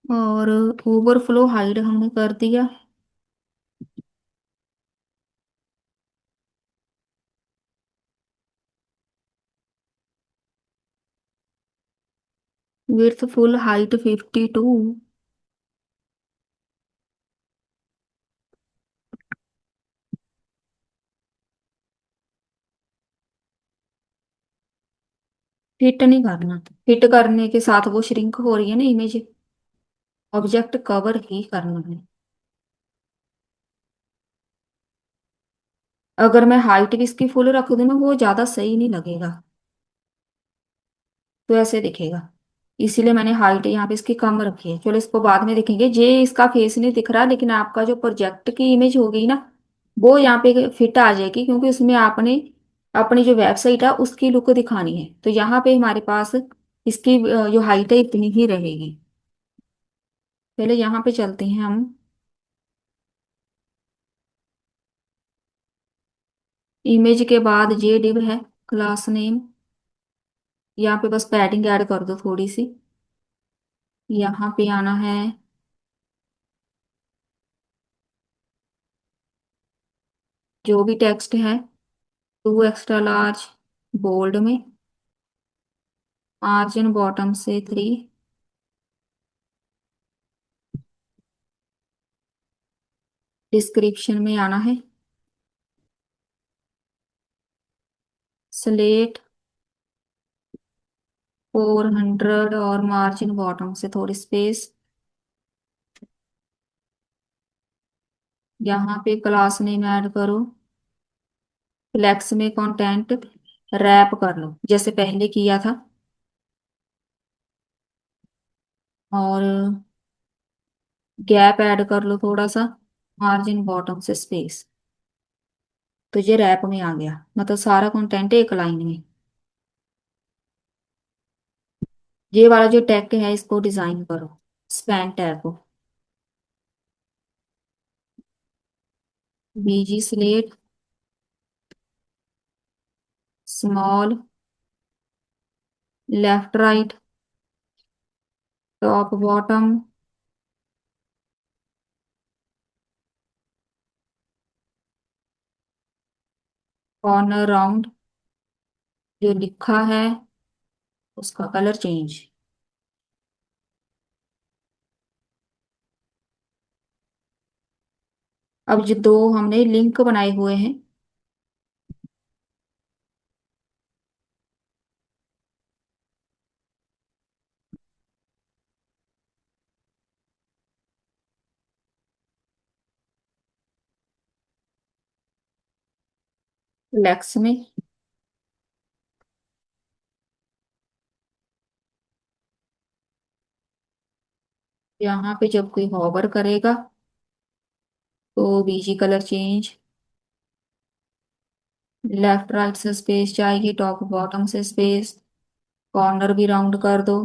और ओवरफ्लो हाइड हमने कर दिया। Width full height 52। हिट नहीं करना, हिट करने के साथ वो श्रिंक हो रही है ना इमेज, ऑब्जेक्ट कवर ही करना है। अगर मैं हाइट भी इसकी फुल रख दूं ना वो ज्यादा सही नहीं लगेगा, तो ऐसे दिखेगा। इसीलिए मैंने हाइट यहाँ पे इसकी कम रखी है। चलो इसको बाद में देखेंगे। ये इसका फेस नहीं दिख रहा, लेकिन आपका जो प्रोजेक्ट की इमेज होगी ना वो यहाँ पे फिट आ जाएगी, क्योंकि उसमें आपने अपनी जो वेबसाइट है उसकी लुक दिखानी है। तो यहाँ पे हमारे पास इसकी जो हाइट है इतनी ही रहेगी। पहले यहाँ पे चलते हैं हम। इमेज के बाद जे डिव है, क्लास नेम। यहाँ पे बस पैडिंग ऐड कर दो थोड़ी सी। यहाँ पे आना है, जो भी टेक्स्ट है 2 एक्स्ट्रा लार्ज बोल्ड में, मार्जिन बॉटम से 3। डिस्क्रिप्शन में आना है स्लेट 400, और मार्जिन बॉटम से थोड़ी स्पेस। यहाँ पे क्लास नेम ऐड करो, फ्लेक्स में कंटेंट रैप कर लो जैसे पहले किया था, और गैप ऐड कर लो थोड़ा सा, मार्जिन बॉटम से स्पेस। तो ये रैप में आ गया, मतलब सारा कंटेंट एक लाइन में। ये वाला जो टैग है इसको डिजाइन करो, स्पैन टैग को। BG slate, small, left right, top bottom, corner round. जो लिखा है उसका कलर चेंज। अब जो दो हमने लिंक बनाए हुए हैं, लेक्स में, यहाँ पे जब कोई हॉवर करेगा तो BG colour change, left right से स्पेस चाहिए, टॉप बॉटम से स्पेस, कॉर्नर भी राउंड कर दो,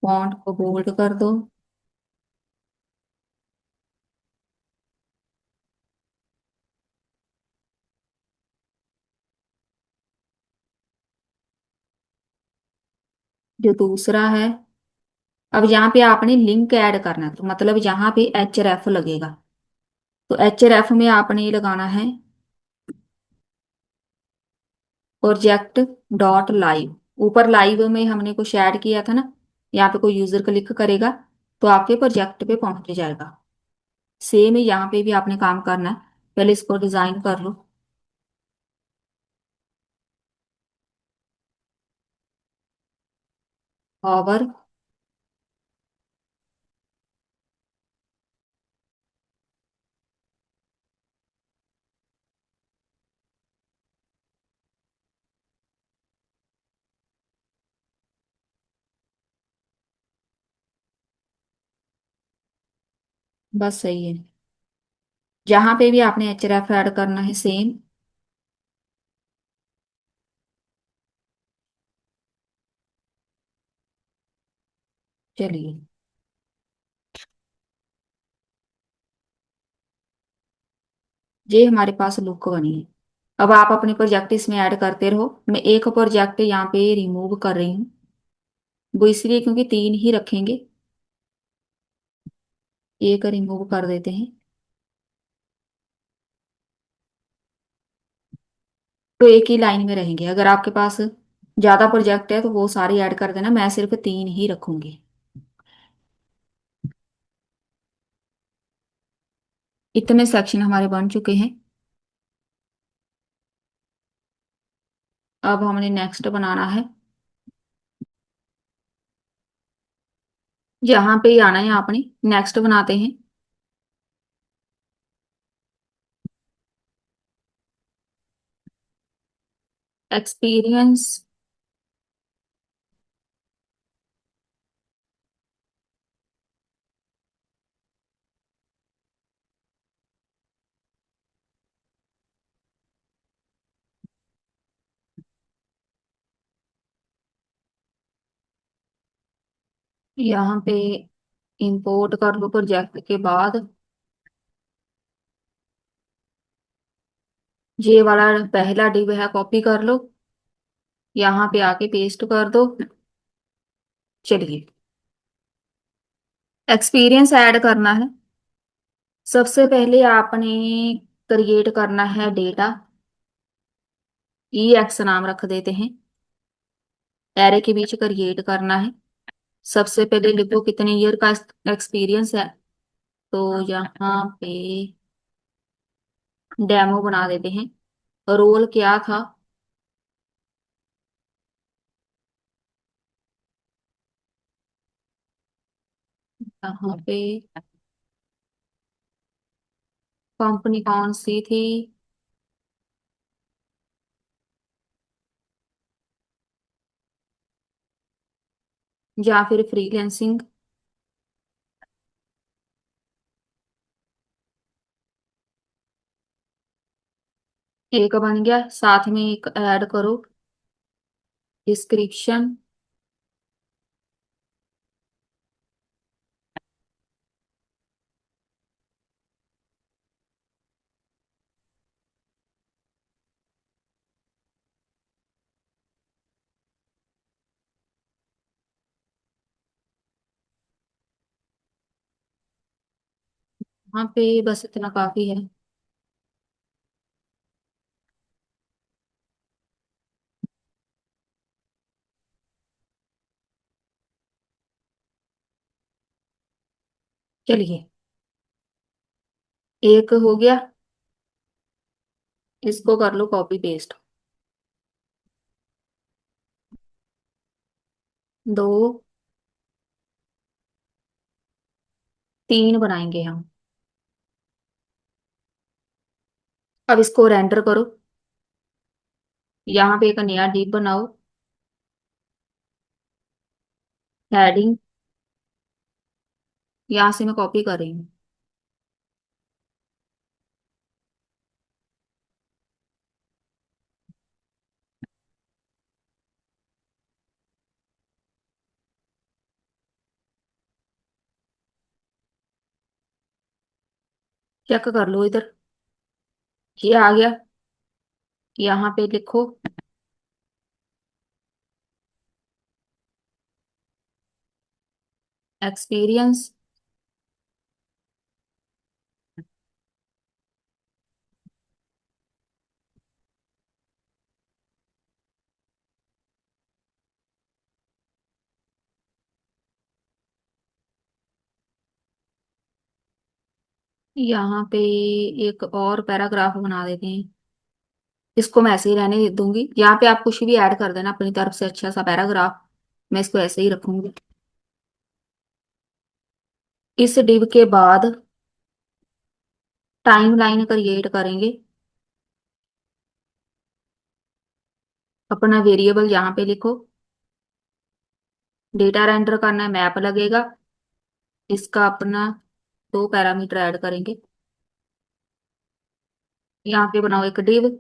फॉन्ट को बोल्ड कर दो। जो दूसरा है, अब यहाँ पे आपने लिंक ऐड करना है, तो मतलब यहाँ पे एच रेफ लगेगा। तो एच रेफ में आपने ये लगाना है प्रोजेक्ट डॉट लाइव। ऊपर लाइव में हमने कुछ ऐड किया था ना, यहाँ पे कोई यूजर क्लिक करेगा तो आपके प्रोजेक्ट पे पहुंच जाएगा। सेम ही यहाँ पे भी आपने काम करना है। पहले इसको डिजाइन कर लो। हॉवर, बस सही है। जहां पे भी आपने एचएरएफ ऐड करना है सेम। चलिए, ये हमारे पास लुक बनी है। अब आप अपने प्रोजेक्ट इसमें ऐड करते रहो। मैं एक प्रोजेक्ट यहाँ पे रिमूव कर रही हूँ, वो इसलिए क्योंकि तीन ही रखेंगे। एक रिमूव कर देते हैं, तो एक ही लाइन में रहेंगे। अगर आपके पास ज्यादा प्रोजेक्ट है तो वो सारे ऐड कर देना, मैं सिर्फ तीन ही रखूंगी। इतने सेक्शन हमारे बन चुके हैं। अब हमने नेक्स्ट बनाना है। यहाँ पे ही आना है, आपने नेक्स्ट बनाते हैं। एक्सपीरियंस, यहाँ पे इंपोर्ट कर लो प्रोजेक्ट के बाद। ये वाला पहला डिव है, कॉपी कर लो, यहाँ पे आके पेस्ट कर दो। चलिए, एक्सपीरियंस ऐड करना है। सबसे पहले आपने क्रिएट करना है डेटा। ई एक्स नाम रख देते हैं। एरे के बीच क्रिएट करना है। सबसे पहले लिखो कितने ईयर का एक्सपीरियंस है, तो यहाँ पे डेमो बना देते हैं। रोल क्या था, यहाँ पे कंपनी कौन सी थी, या फिर फ्रीलैंसिंग। एक बन गया, साथ में एक ऐड करो डिस्क्रिप्शन। वहां पे बस इतना काफी है। चलिए, एक हो गया। इसको कर लो कॉपी पेस्ट। दो, तीन बनाएंगे हम। अब इसको रेंडर करो। यहाँ पे एक नया डिप बनाओ। हेडिंग, यहाँ से मैं कॉपी कर रही हूँ। चेक कर लो इधर, ये आ गया। यहाँ पे लिखो एक्सपीरियंस। यहाँ पे एक और पैराग्राफ बना देते हैं। इसको मैं ऐसे ही रहने दे दूंगी। यहाँ पे आप कुछ भी ऐड कर देना अपनी तरफ से, अच्छा सा पैराग्राफ। मैं इसको ऐसे ही रखूंगी। इस डिव के बाद टाइम लाइन क्रिएट करेंगे। अपना वेरिएबल यहाँ पे लिखो। डेटा रेंडर करना है, मैप लगेगा। इसका अपना दो पैरामीटर ऐड करेंगे। यहाँ पे बनाओ एक डिव।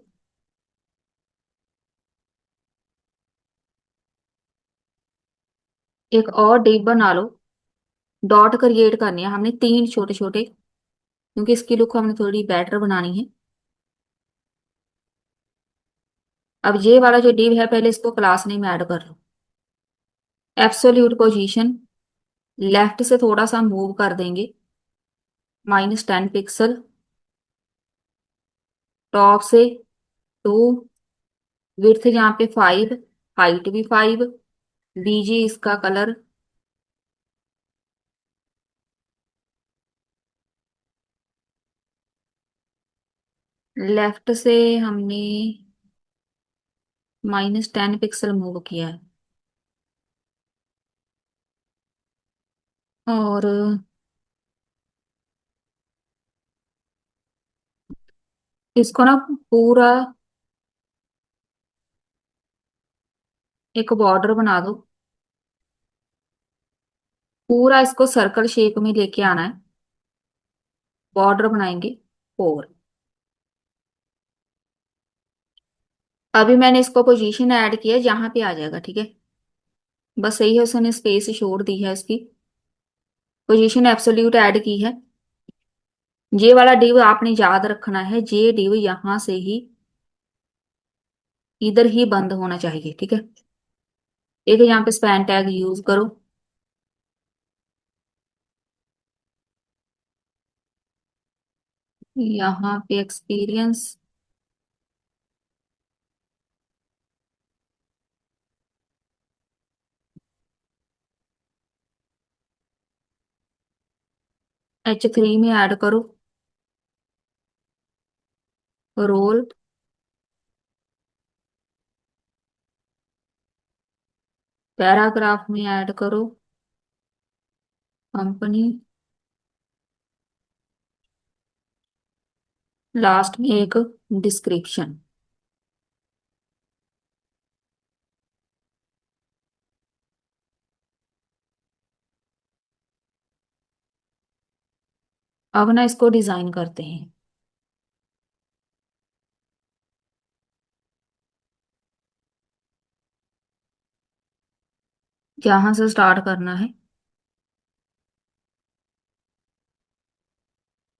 एक और डिव बना लो। डॉट क्रिएट करने हैं हमने तीन छोटे छोटे, क्योंकि इसकी लुक हमने थोड़ी बेटर बनानी है। अब ये वाला जो डिव है, पहले इसको क्लास नेम ऐड कर लो। एब्सोल्यूट पोजीशन लेफ्ट से थोड़ा सा मूव कर देंगे, -10 पिक्सल। टॉप से 2, विड्थ यहाँ पे 5, हाइट भी 5। दीजिए इसका कलर। लेफ्ट से हमने -10 पिक्सल मूव किया है। और इसको ना पूरा एक बॉर्डर बना दो। पूरा इसको सर्कल शेप में लेके आना है। बॉर्डर बनाएंगे 4। अभी मैंने इसको पोजीशन ऐड किया है, जहां पे आ जाएगा, ठीक है। बस सही है, उसने स्पेस छोड़ दी है इसकी। पोजीशन एब्सोल्यूट ऐड की है। ये वाला डिव आपने याद रखना है, ये डिव यहां से ही इधर ही बंद होना चाहिए, ठीक है। एक यहाँ पे स्पैन टैग यूज करो। यहाँ पे एक्सपीरियंस। H3 में ऐड करो रोल। पैराग्राफ में ऐड करो कंपनी। लास्ट में एक डिस्क्रिप्शन। अब ना इसको डिजाइन करते हैं। यहाँ से स्टार्ट करना है।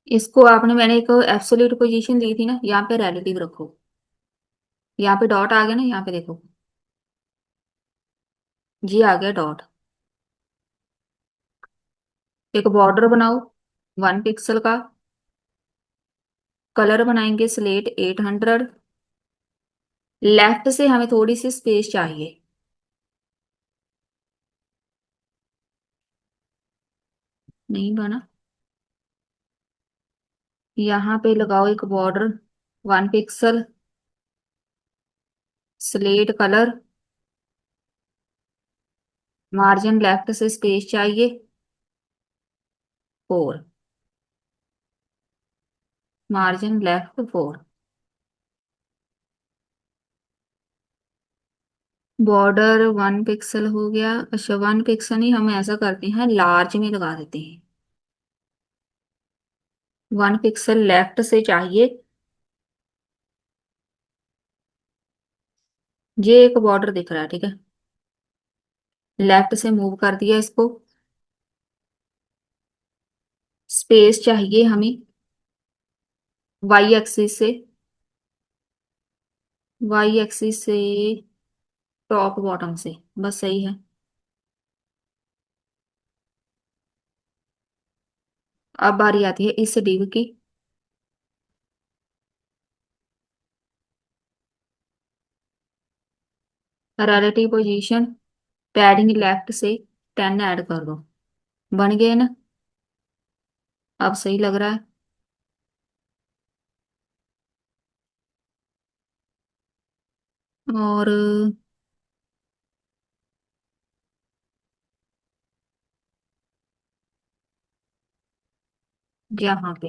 इसको आपने, मैंने एक एब्सोल्यूट पोजीशन दी थी ना, यहाँ पे रिलेटिव रखो। यहाँ पे डॉट आ गया ना, यहाँ पे देखो, जी आ गया डॉट। एक बॉर्डर बनाओ 1 पिक्सल का। कलर बनाएंगे स्लेट 800। लेफ्ट से हमें थोड़ी सी स्पेस चाहिए। नहीं बना। यहाँ पे लगाओ एक border 1 pixel, slate colour, margin left से स्पेस चाहिए 4, मार्जिन लेफ्ट 4। बॉर्डर 1 पिक्सल हो गया। अच्छा 1 पिक्सल नहीं, हम ऐसा करते हैं लार्ज में लगा देते हैं। 1 पिक्सल लेफ्ट से चाहिए। ये एक बॉर्डर दिख रहा है, ठीक है। लेफ्ट से मूव कर दिया इसको। स्पेस चाहिए हमें वाई एक्सिस से, वाई एक्सिस से टॉप बॉटम से, बस सही है। अब बारी आती है इस डिव की। रिलेटिव पोजीशन, पैडिंग लेफ्ट से 10 ऐड कर दो। बन गए ना? अब सही लग रहा है। और यहाँ पे,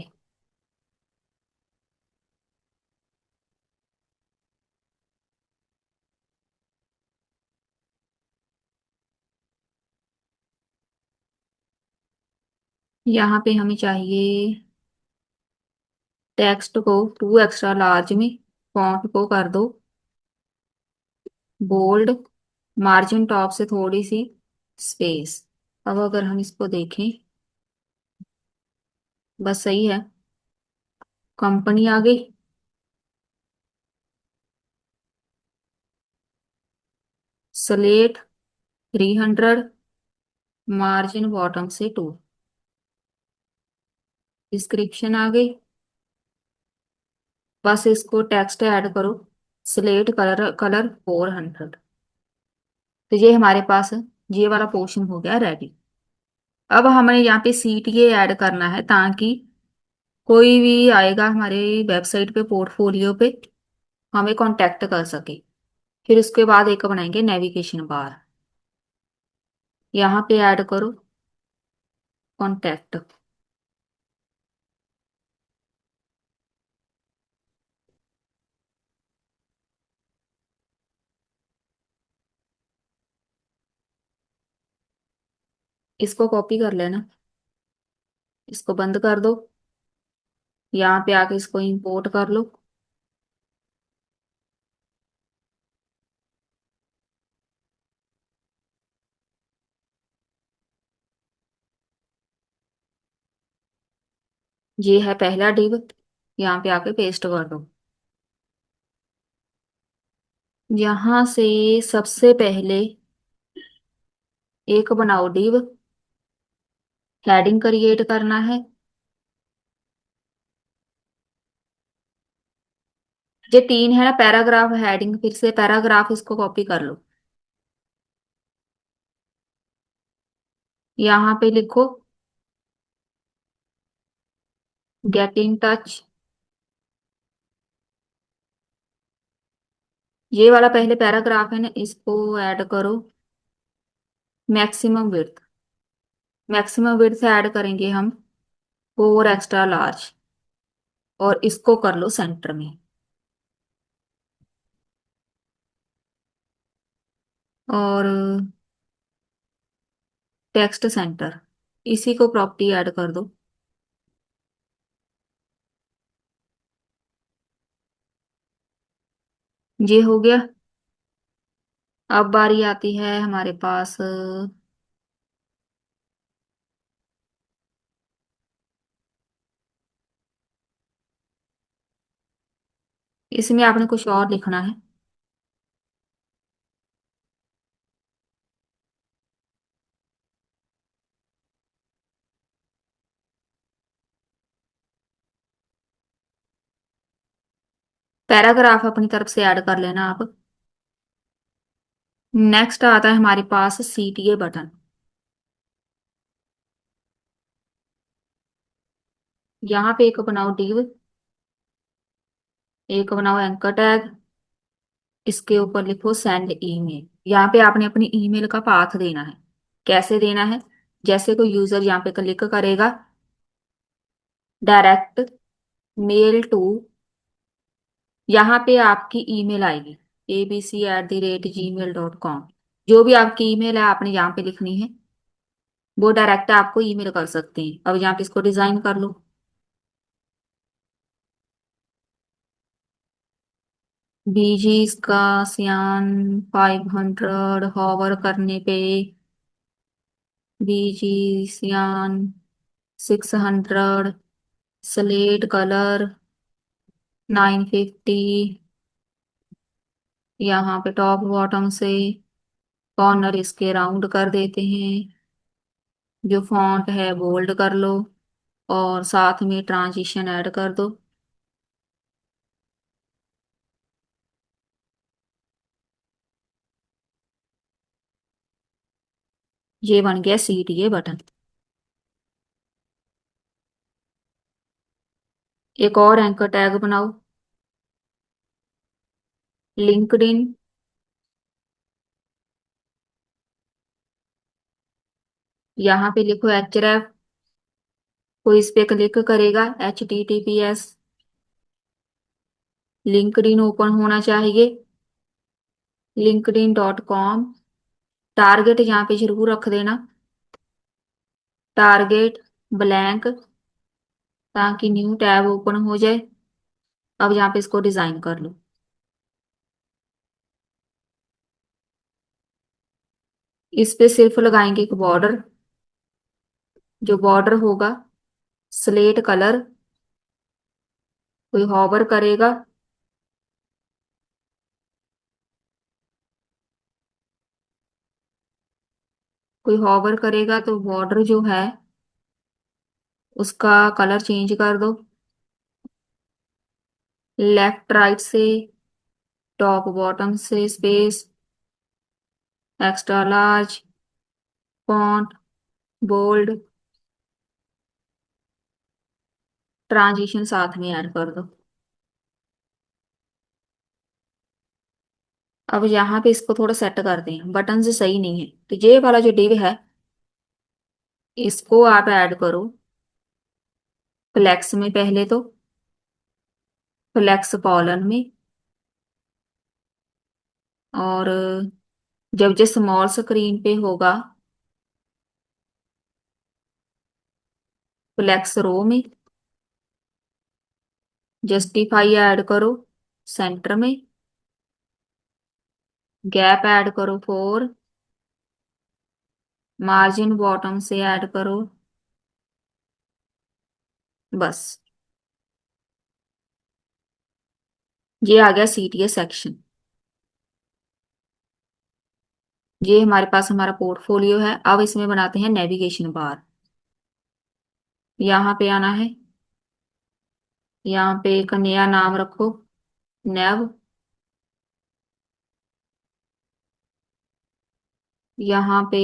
यहाँ पे हमें चाहिए टेक्स्ट को 2 एक्स्ट्रा लार्ज में, फॉन्ट को कर दो बोल्ड, मार्जिन टॉप से थोड़ी सी स्पेस। अब अगर हम इसको देखें, बस सही है। कंपनी आ गई, स्लेट 300, मार्जिन बॉटम से 2। डिस्क्रिप्शन आ गई, बस इसको टेक्स्ट ऐड करो, स्लेट कलर कलर 400। तो ये हमारे पास ये वाला पोर्शन हो गया रेडी। अब हमें यहाँ पे CTA ऐड करना है, ताकि कोई भी आएगा हमारे वेबसाइट पे, पोर्टफोलियो पे, हमें कांटेक्ट कर सके। फिर उसके बाद एक बनाएंगे नेविगेशन बार, यहाँ पे ऐड करो कांटेक्ट। इसको कॉपी कर लेना, इसको बंद कर दो, यहाँ पे आके इसको इंपोर्ट कर लो। ये है पहला डिव, यहाँ पे आके पेस्ट कर दो। यहाँ से सबसे पहले एक बनाओ डिव, हेडिंग क्रिएट करना है। ये 3 है ना पैराग्राफ हेडिंग, फिर से पैराग्राफ, इसको कॉपी कर लो। यहाँ पे लिखो गेट इन टच। ये वाला पहले पैराग्राफ है ना, इसको ऐड करो maximum width. Maximum width add करेंगे हम 4 एक्स्ट्रा लार्ज, और इसको कर लो सेंटर में। और टेक्स्ट सेंटर, इसी को प्रॉपर्टी ऐड कर दो। ये हो गया। अब बारी आती है हमारे पास, इसमें आपने कुछ और लिखना है। पैराग्राफ अपनी तरफ से ऐड कर लेना आप। नेक्स्ट आता है हमारे पास CTA बटन। यहाँ पे एक बनाओ div, एक बनाओ एंकर टैग, इसके ऊपर लिखो सेंड ईमेल। यहाँ पे आपने अपनी ईमेल का पाथ देना है। कैसे देना है? जैसे कोई यूजर यहाँ पे क्लिक करेगा, डायरेक्ट मेल टू, यहाँ पे आपकी ईमेल आएगी abc@gmail.com। जो भी आपकी ईमेल है आपने यहाँ पे लिखनी है, वो डायरेक्ट आपको ईमेल कर सकते हैं। अब यहाँ पे इसको डिजाइन कर लो। बीजीज का सियान 500 हॉवर करने पे, बीजी सियान 600, स्लेट कलर 950। यहाँ पे टॉप बॉटम से कॉर्नर इसके राउंड कर देते हैं। जो फॉन्ट है बोल्ड कर लो, और साथ में ट्रांजिशन ऐड कर दो। ये बन गया CTA बटन। एक और एंकर टैग बनाओ, लिंक्डइन। यहाँ पे लिखो href। कोई इस पे क्लिक करेगा, https, लिंक्डइन ओपन होना चाहिए, linkedin.com। टारगेट यहाँ पे जरूर रख देना, टारगेट ब्लैंक, ताकि न्यू टैब ओपन हो जाए। अब यहाँ पे इसको डिजाइन कर लो। इस पे सिर्फ लगाएंगे एक बॉर्डर। जो बॉर्डर होगा स्लेट कलर, कोई हॉवर करेगा, कोई हॉवर करेगा तो बॉर्डर जो है उसका कलर चेंज कर दो। लेफ्ट राइट से, टॉप बॉटम से space, extra large, font bold, transition साथ में ऐड कर दो। अब यहाँ पे इसको थोड़ा सेट कर दें, बटन से सही नहीं है तो ये वाला जो डिव है इसको आप ऐड करो फ्लेक्स में, पहले तो फ्लेक्स कॉलन में, और जब जो स्मॉल स्क्रीन पे होगा फ्लेक्स रो में, जस्टिफाई ऐड करो सेंटर में, गैप ऐड करो 4, मार्जिन बॉटम से ऐड करो। बस, ये आ गया CTA सेक्शन। ये हमारे पास हमारा पोर्टफोलियो है। अब इसमें बनाते हैं नेविगेशन बार। यहाँ पे आना है, यहाँ पे एक नया नाम रखो, नेव। यहाँ पे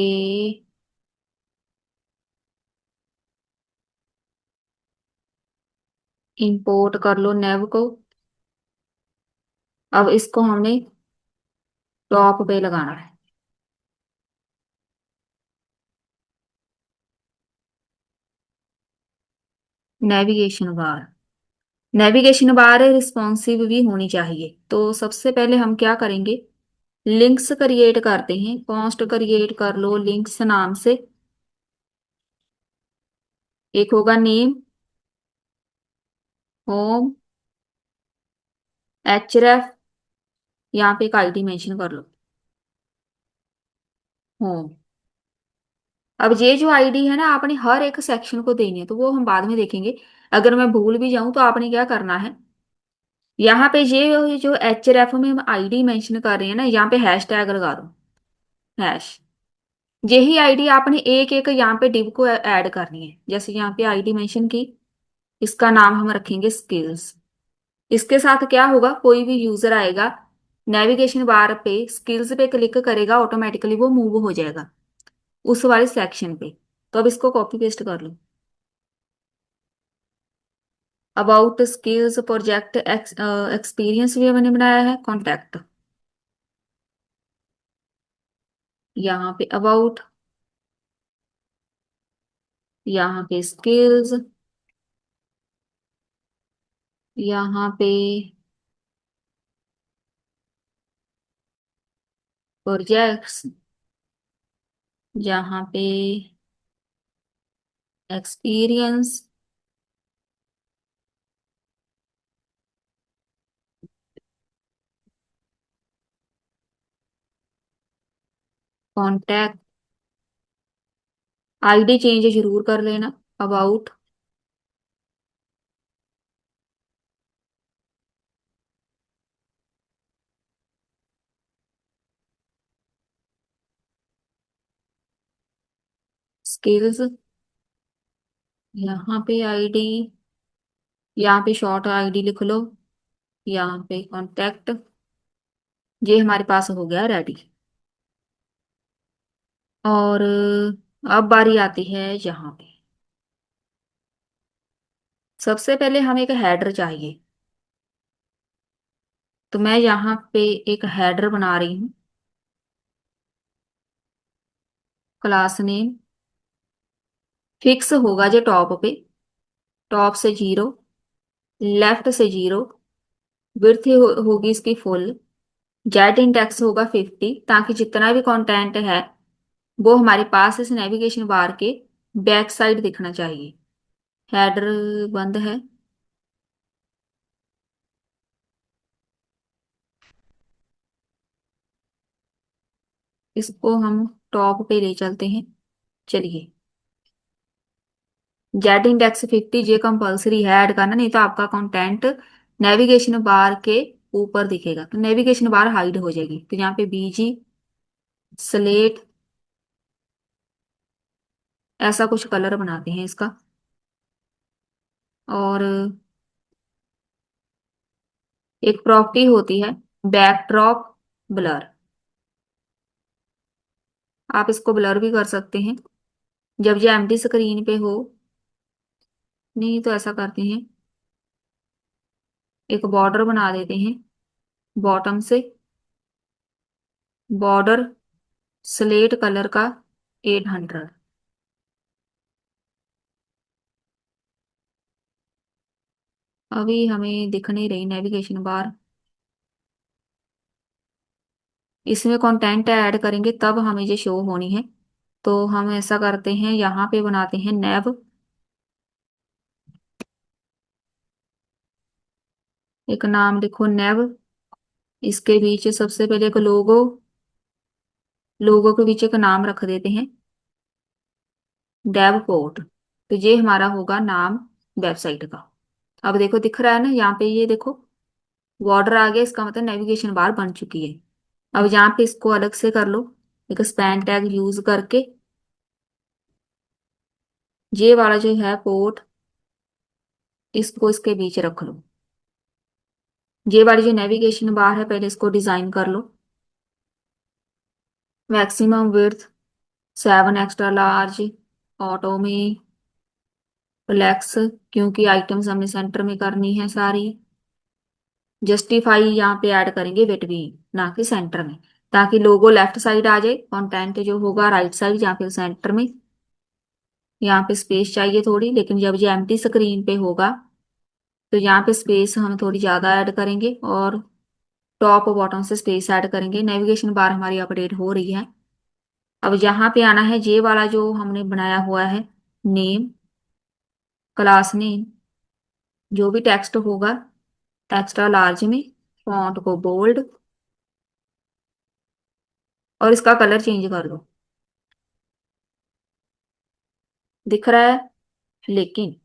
इंपोर्ट कर लो नेव को। अब इसको हमने टॉप पे लगाना है। Navigation bar, navigation bar responsive भी होनी चाहिए। तो सबसे पहले हम क्या करेंगे, लिंक्स क्रिएट करते हैं। कॉस्ट क्रिएट कर लो लिंक्स नाम से। एक होगा नेम, होम, href, यहाँ पे एक आईडी मेंशन कर लो, होम। अब ये जो आईडी है ना आपने हर एक सेक्शन को देनी है, तो वो हम बाद में देखेंगे। अगर मैं भूल भी जाऊं तो आपने क्या करना है, यहाँ पे ये जो href में हम आईडी मेंशन कर रहे हैं ना, यहाँ पे हैश टैग लगा दो, हैश। यही आईडी आपने एक एक यहाँ पे डिव को ऐड करनी है। जैसे यहाँ पे आईडी मेंशन की, इसका नाम हम रखेंगे स्किल्स। इसके साथ क्या होगा, कोई भी यूजर आएगा नेविगेशन बार पे स्किल्स पे क्लिक करेगा, ऑटोमेटिकली वो मूव हो जाएगा उस वाले सेक्शन पे। तो अब इसको कॉपी पेस्ट कर लो। अबाउट स्किल्स प्रोजेक्ट एक्सपीरियंस भी मैंने बनाया है, कॉन्टैक्ट। यहाँ पे अबाउट, यहाँ पे स्किल्स, यहाँ पे प्रोजेक्ट्स, यहाँ पे एक्सपीरियंस, कॉन्टैक्ट। आईडी चेंज जरूर कर लेना। अबाउट, स्किल्स, यहाँ पे आईडी, यहाँ पे शॉर्ट आईडी लिख लो, यहाँ पे कॉन्टैक्ट। ये हमारे पास हो गया रेडी। और अब बारी आती है यहाँ पे। सबसे पहले हमें एक हेडर चाहिए, तो मैं यहाँ पे एक हेडर बना रही हूँ। क्लास नेम फिक्स होगा जो टॉप पे, टॉप से 0, लेफ्ट से 0, विड्थ होगी इसकी फुल, जेड इंडेक्स होगा 50, ताकि जितना भी कंटेंट है वो हमारे पास इस नेविगेशन बार के बैक साइड दिखना चाहिए। हेडर बंद है। इसको हम टॉप पे ले चलते हैं। चलिए, जेड इंडेक्स 50 ये कंपलसरी है ऐड करना, नहीं तो आपका कंटेंट नेविगेशन बार के ऊपर दिखेगा, तो नेविगेशन बार हाइड हो जाएगी। तो यहाँ पे बीजी स्लेट ऐसा कुछ कलर बनाते हैं इसका। और एक प्रॉपर्टी होती है बैकड्रॉप ब्लर, आप इसको ब्लर भी कर सकते हैं जब ये एम्प्टी स्क्रीन पे हो। नहीं तो ऐसा करते हैं, एक बॉर्डर बना देते हैं बॉटम से, बॉर्डर स्लेट कलर का 800। अभी हमें दिख नहीं रही नेविगेशन बार, इसमें कंटेंट ऐड करेंगे तब हमें ये शो होनी है। तो हम ऐसा करते हैं, यहाँ पे बनाते हैं नेव, एक नाम लिखो नेव, इसके बीच सबसे पहले एक लोगो, लोगो के बीच एक नाम रख देते हैं डेव पोर्ट। तो ये हमारा होगा नाम वेबसाइट का। अब देखो दिख रहा है ना, यहाँ पे ये देखो बॉर्डर आ गया, इसका मतलब नेविगेशन बार बन चुकी है। अब यहाँ पे इसको अलग से कर लो, एक स्पैन टैग यूज करके ये वाला जो है पोर्ट, इसको इसके बीच रख लो। ये वाली जो नेविगेशन बार है पहले इसको डिजाइन कर लो। Maximum width 7 extra large, auto में रिलैक्स, क्योंकि आइटम्स हमने सेंटर में करनी है सारी। जस्टिफाई यहाँ पे ऐड करेंगे बिटवीन, ना कि सेंटर में, ताकि लोगो लेफ्ट साइड आ जाए, कंटेंट जो होगा राइट साइड या फिर सेंटर में। यहाँ पे स्पेस चाहिए थोड़ी, लेकिन जब ये एम्प्टी स्क्रीन पे होगा तो यहाँ पे स्पेस हम थोड़ी ज्यादा ऐड करेंगे, और टॉप और बॉटम से स्पेस ऐड करेंगे। नेविगेशन बार हमारी अपडेट हो रही है। अब यहाँ पे आना है, ये वाला जो हमने बनाया हुआ है नेम, क्लास नेम, जो भी टेक्स्ट होगा एक्स्ट्रा लार्ज में, फॉन्ट को बोल्ड, और इसका कलर चेंज कर लो। दिख रहा है, लेकिन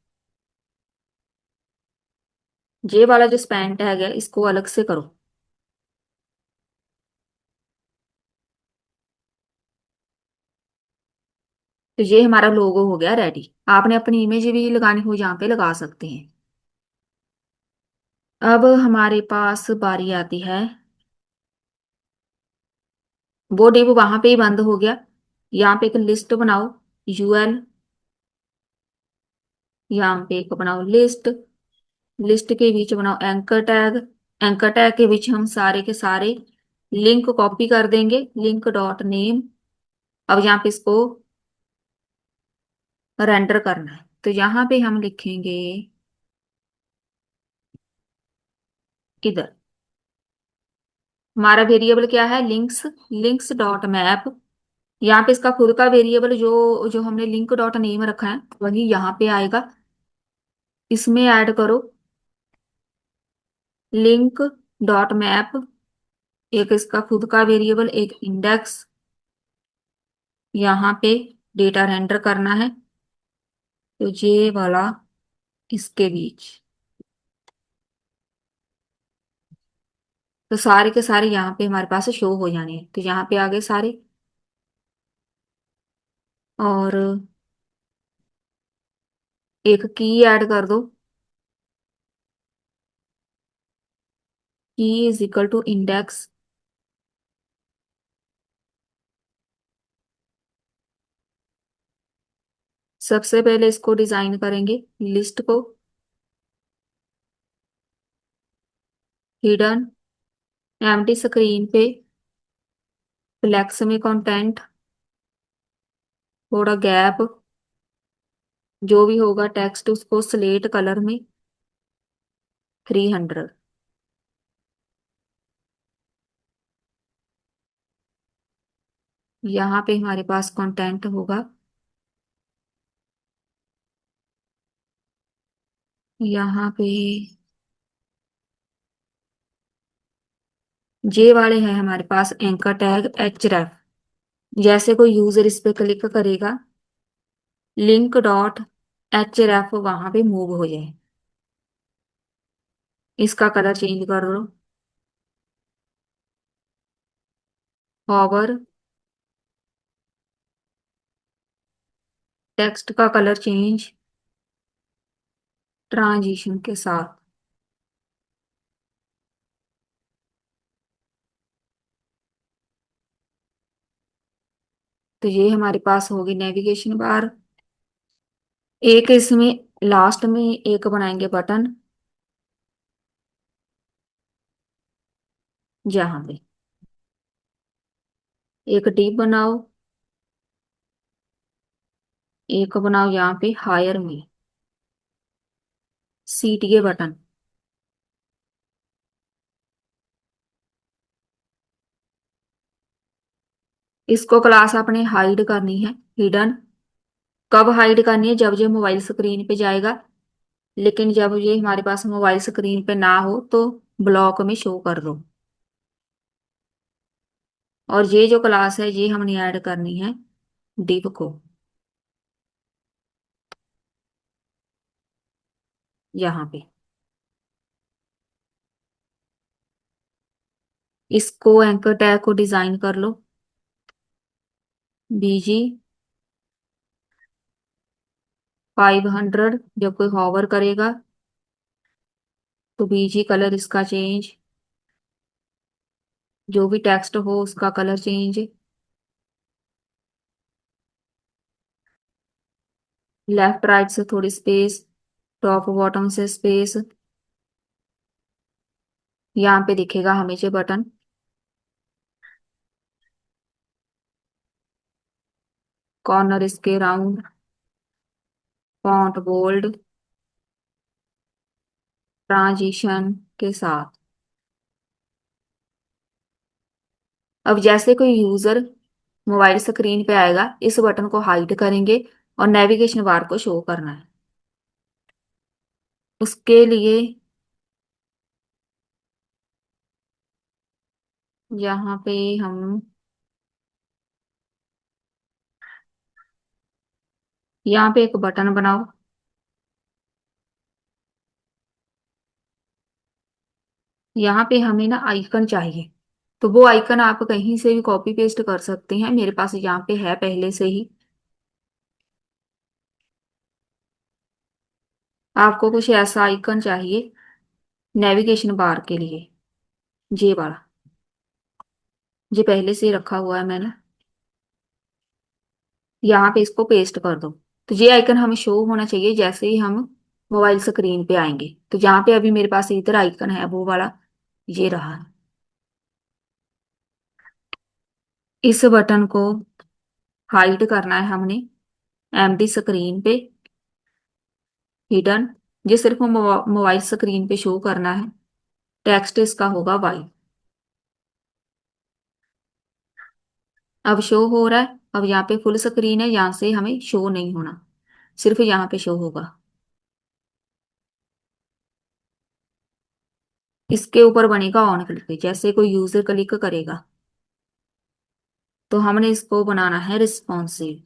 ये वाला जो स्पैन टैग है इसको अलग से करो। तो ये हमारा लोगो हो गया रेडी। आपने अपनी इमेज भी लगानी हो यहाँ पे लगा सकते हैं। अब हमारे पास बारी आती है, वो डिव वहां पे ही बंद हो गया। यहाँ पे एक लिस्ट बनाओ, यूएल, यहाँ पे एक बनाओ लिस्ट, लिस्ट के बीच बनाओ एंकर टैग। एंकर टैग के बीच हम सारे के सारे लिंक कॉपी कर देंगे, लिंक डॉट नेम। अब यहाँ पे इसको रेंडर करना है, तो यहाँ पे हम लिखेंगे इधर हमारा वेरिएबल क्या है, लिंक्स। Links dot map. यहाँ पे इसका खुद का वेरिएबल जो जो हमने लिंक डॉट नेम रखा है वही यहाँ पे आएगा। इसमें ऐड करो लिंक डॉट मैप, एक इसका खुद का वेरिएबल, एक इंडेक्स। यहाँ पे डेटा रेंडर करना है, तो ये वाला इसके बीच। तो सारे के सारे यहाँ पे हमारे पास शो हो जाने हैं, तो यहाँ पे आ गए सारे। और एक की ऐड कर दो, की इज इक्वल टू इंडेक्स। सबसे पहले इसको डिजाइन करेंगे, लिस्ट को हिडन एम्प्टी स्क्रीन पे फ्लेक्स में कंटेंट, थोड़ा गैप, जो भी होगा टेक्स्ट उसको स्लेट कलर में 300। यहाँ पे हमारे पास कंटेंट होगा, यहाँ पे जे वाले हैं हमारे पास एंकर टैग एच रेफ। जैसे कोई यूजर इस पे क्लिक करेगा, लिंक डॉट एच रेफ वहां पे मूव हो जाए। इसका कलर चेंज कर दो, हॉवर। टेक्स्ट का कलर चेंज ट्रांजिशन के साथ। तो ये हमारे पास होगी नेविगेशन बार। एक इसमें लास्ट में एक बनाएंगे बटन, जहां पे एक टिप बनाओ, एक बनाओ यहाँ पे हायर में सीटीए बटन। इसको क्लास आपने हाइड करनी है, हिडन। कब हाइड करनी है, जब ये मोबाइल स्क्रीन पे जाएगा। लेकिन जब ये हमारे पास मोबाइल स्क्रीन पे ना हो तो ब्लॉक में शो कर दो। और ये जो क्लास है ये हमने ऐड करनी है div को, यहाँ पे। इसको एंकर टैग को डिजाइन कर लो, बीजी 500। जब कोई हॉवर करेगा तो बीजी कलर इसका चेंज, जो भी टेक्स्ट हो उसका कलर चेंज। लेफ्ट राइट से थोड़ी स्पेस, टॉप बॉटम से स्पेस। यहाँ पे दिखेगा हमें ये बटन। कॉर्नर इसके राउंड, फॉन्ट बोल्ड, ट्रांजिशन के साथ। अब जैसे कोई यूजर मोबाइल स्क्रीन पे आएगा, इस बटन को हाइड करेंगे और नेविगेशन बार को शो करना है। उसके लिए यहाँ पे हम यहाँ पे एक बटन बनाओ। यहाँ पे हमें ना आइकन चाहिए, तो वो आइकन आप कहीं से भी कॉपी पेस्ट कर सकते हैं, मेरे पास यहाँ पे है पहले से ही। आपको कुछ ऐसा आइकन चाहिए नेविगेशन बार के लिए, ये वाला, ये पहले से ही रखा हुआ है मैंने। यहाँ पे इसको पेस्ट कर दो, तो ये आइकन हमें शो होना चाहिए जैसे ही हम मोबाइल स्क्रीन पे आएंगे। तो जहां पे अभी मेरे पास इधर आइकन है वो वाला, ये रहा। इस बटन को हाइड करना है हमने, एमडी स्क्रीन पे, हिडन। ये सिर्फ मोबाइल स्क्रीन पे शो करना है। टेक्स्ट इसका होगा वाइट। अब शो हो रहा है। अब यहाँ पे फुल स्क्रीन है, यहाँ से हमें शो नहीं होना, सिर्फ यहाँ पे शो होगा। इसके ऊपर बनेगा ऑन क्लिक, जैसे कोई यूजर क्लिक करेगा तो हमने इसको बनाना है रिस्पॉन्सिव।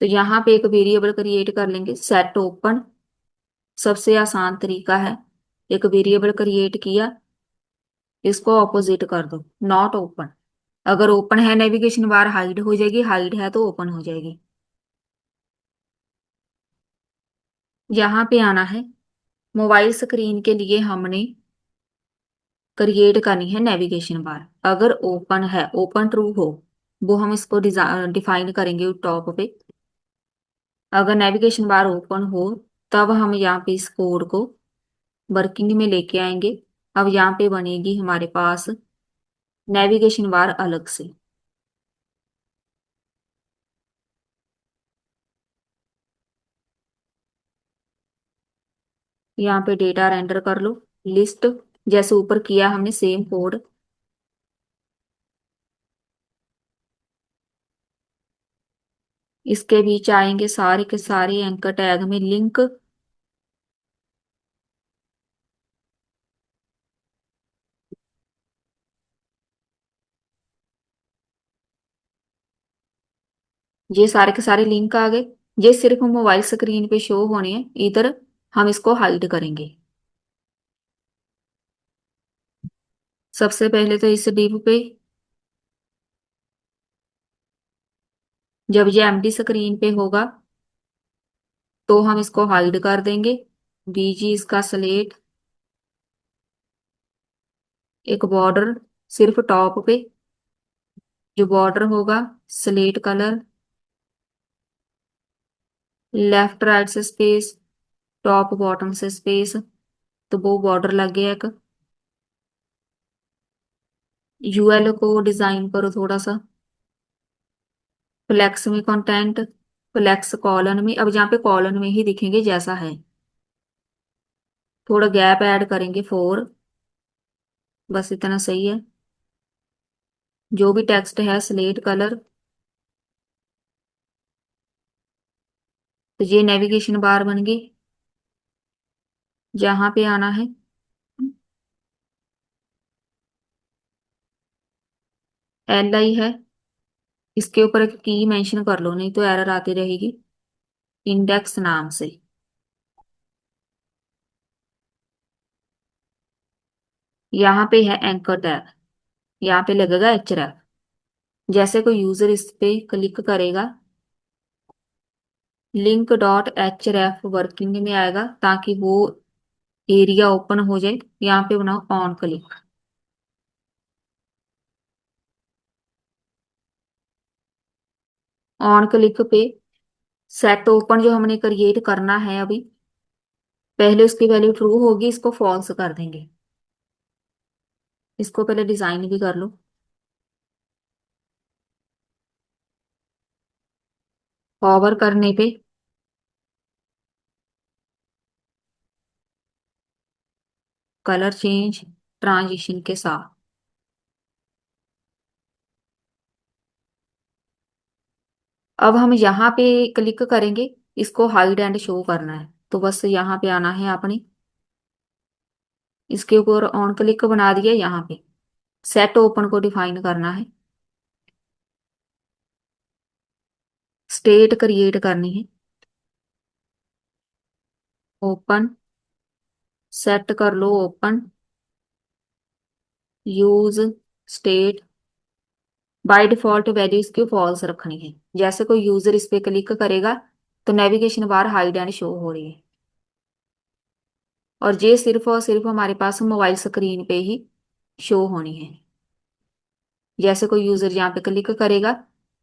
तो यहाँ पे एक वेरिएबल क्रिएट कर लेंगे, सेट ओपन। सबसे आसान तरीका है। एक वेरिएबल क्रिएट किया, इसको ऑपोजिट कर दो, नॉट ओपन। अगर ओपन है नेविगेशन बार हाइड हो जाएगी, हाइड है तो ओपन हो जाएगी। यहाँ पे आना है। मोबाइल स्क्रीन के लिए हमने क्रिएट करनी है नेविगेशन बार। अगर ओपन है, ओपन ट्रू हो, वो हम इसको डिफाइन करेंगे टॉप पे। अगर नेविगेशन बार ओपन हो, तब हम यहाँ पे इस कोड को वर्किंग में लेके आएंगे। अब यहाँ पे बनेगी हमारे पास नेविगेशन बार अलग से। यहाँ पे डेटा रेंडर कर लो, लिस्ट। जैसे ऊपर किया हमने सेम कोड। इसके बीच आएंगे सारे के सारे एंकर टैग में लिंक। ये सारे के सारे लिंक आ गए। ये सिर्फ मोबाइल स्क्रीन पे शो होने हैं, इधर हम इसको हाइड करेंगे। सबसे पहले तो इस डिव पे, जब ये एमडी स्क्रीन पे होगा तो हम इसको हाइड कर देंगे। बीजी इसका स्लेट, एक बॉर्डर सिर्फ टॉप पे, जो बॉर्डर होगा स्लेट कलर, लेफ्ट राइट से स्पेस, टॉप बॉटम से स्पेस, तो वो बॉर्डर लग गया एक। यूएल को डिजाइन करो थोड़ा सा, फ्लेक्स में कंटेंट, फ्लेक्स कॉलन में। अब यहाँ पे कॉलन में ही दिखेंगे जैसा है। थोड़ा गैप ऐड करेंगे 4, बस इतना सही है। जो भी टेक्स्ट है स्लेट कलर। तो ये नेविगेशन बार बन गई। जहां पे आना है, एल आई है, इसके ऊपर एक की मेंशन कर लो, नहीं तो एरर आती रहेगी। इंडेक्स नाम से। यहाँ पे है एंकर टैग, यहाँ पे लगेगा एचरेफ। जैसे कोई यूजर इस पे क्लिक करेगा, link dot H ref working में आएगा, ताकि वो एरिया ओपन हो जाए। यहाँ पे बनाओ ऑन क्लिक। ऑन क्लिक पे सेट ओपन जो हमने क्रिएट करना है अभी, पहले उसकी वैल्यू ट्रू होगी, इसको फॉल्स कर देंगे। इसको पहले डिजाइन भी कर लो। पावर करने पे कलर चेंज ट्रांजिशन के साथ। अब हम यहाँ पे क्लिक करेंगे, इसको हाइड एंड शो करना है, तो बस यहाँ पे आना है आपने। इसके ऊपर ऑन क्लिक बना दिया। यहाँ पे सेट ओपन को डिफाइन करना है, स्टेट क्रिएट करनी है। ओपन, सेट कर लो open, use state. By default value इसकी फॉल्स रखनी है। जैसे कोई यूजर इस पे क्लिक करेगा तो navigation bar hide and show हो रही है। और ये सिर्फ और सिर्फ हमारे पास मोबाइल स्क्रीन पे ही शो होनी है। जैसे कोई यूजर यहाँ पे क्लिक करेगा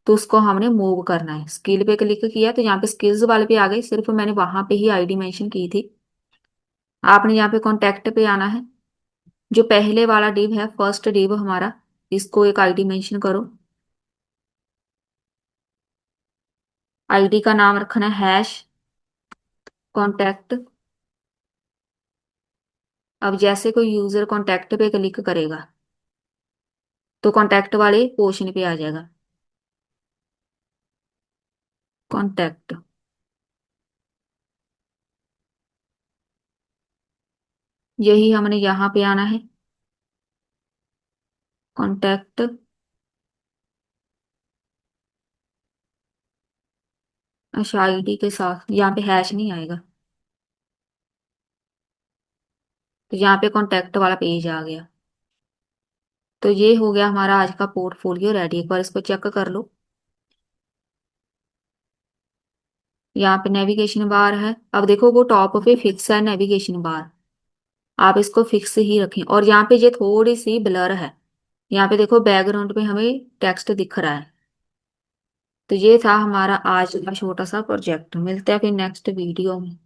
तो उसको हमने मूव करना है। स्किल पे क्लिक किया तो यहाँ पे स्किल्स वाले पे आ गई, सिर्फ मैंने वहां पे ही आईडी मेंशन की थी। आपने यहाँ पे कॉन्टेक्ट पे आना है। जो पहले वाला डिव है, फर्स्ट डिव हमारा, इसको एक आईडी मेंशन करो। आईडी का नाम रखना है हैश कॉन्टैक्ट। अब जैसे कोई यूजर कॉन्टैक्ट पे क्लिक करेगा तो कॉन्टैक्ट वाले पोर्शन पे आ जाएगा कॉन्टैक्ट। यही हमने यहाँ पे आना है कॉन्टैक्ट। अच्छा, आईडी के साथ यहाँ पे हैश नहीं आएगा, तो यहाँ पे कॉन्टैक्ट वाला पेज आ गया। तो ये हो गया हमारा आज का पोर्टफोलियो रेडी। एक बार इसको चेक कर लो। यहाँ पे नेविगेशन बार है। अब देखो वो टॉप पे फिक्स है नेविगेशन बार, आप इसको फिक्स ही रखें। और यहाँ पे ये थोड़ी सी ब्लर है। यहाँ पे देखो बैकग्राउंड पे हमें टेक्स्ट दिख रहा है। तो ये था हमारा आज का छोटा सा प्रोजेक्ट। मिलते हैं फिर नेक्स्ट वीडियो में।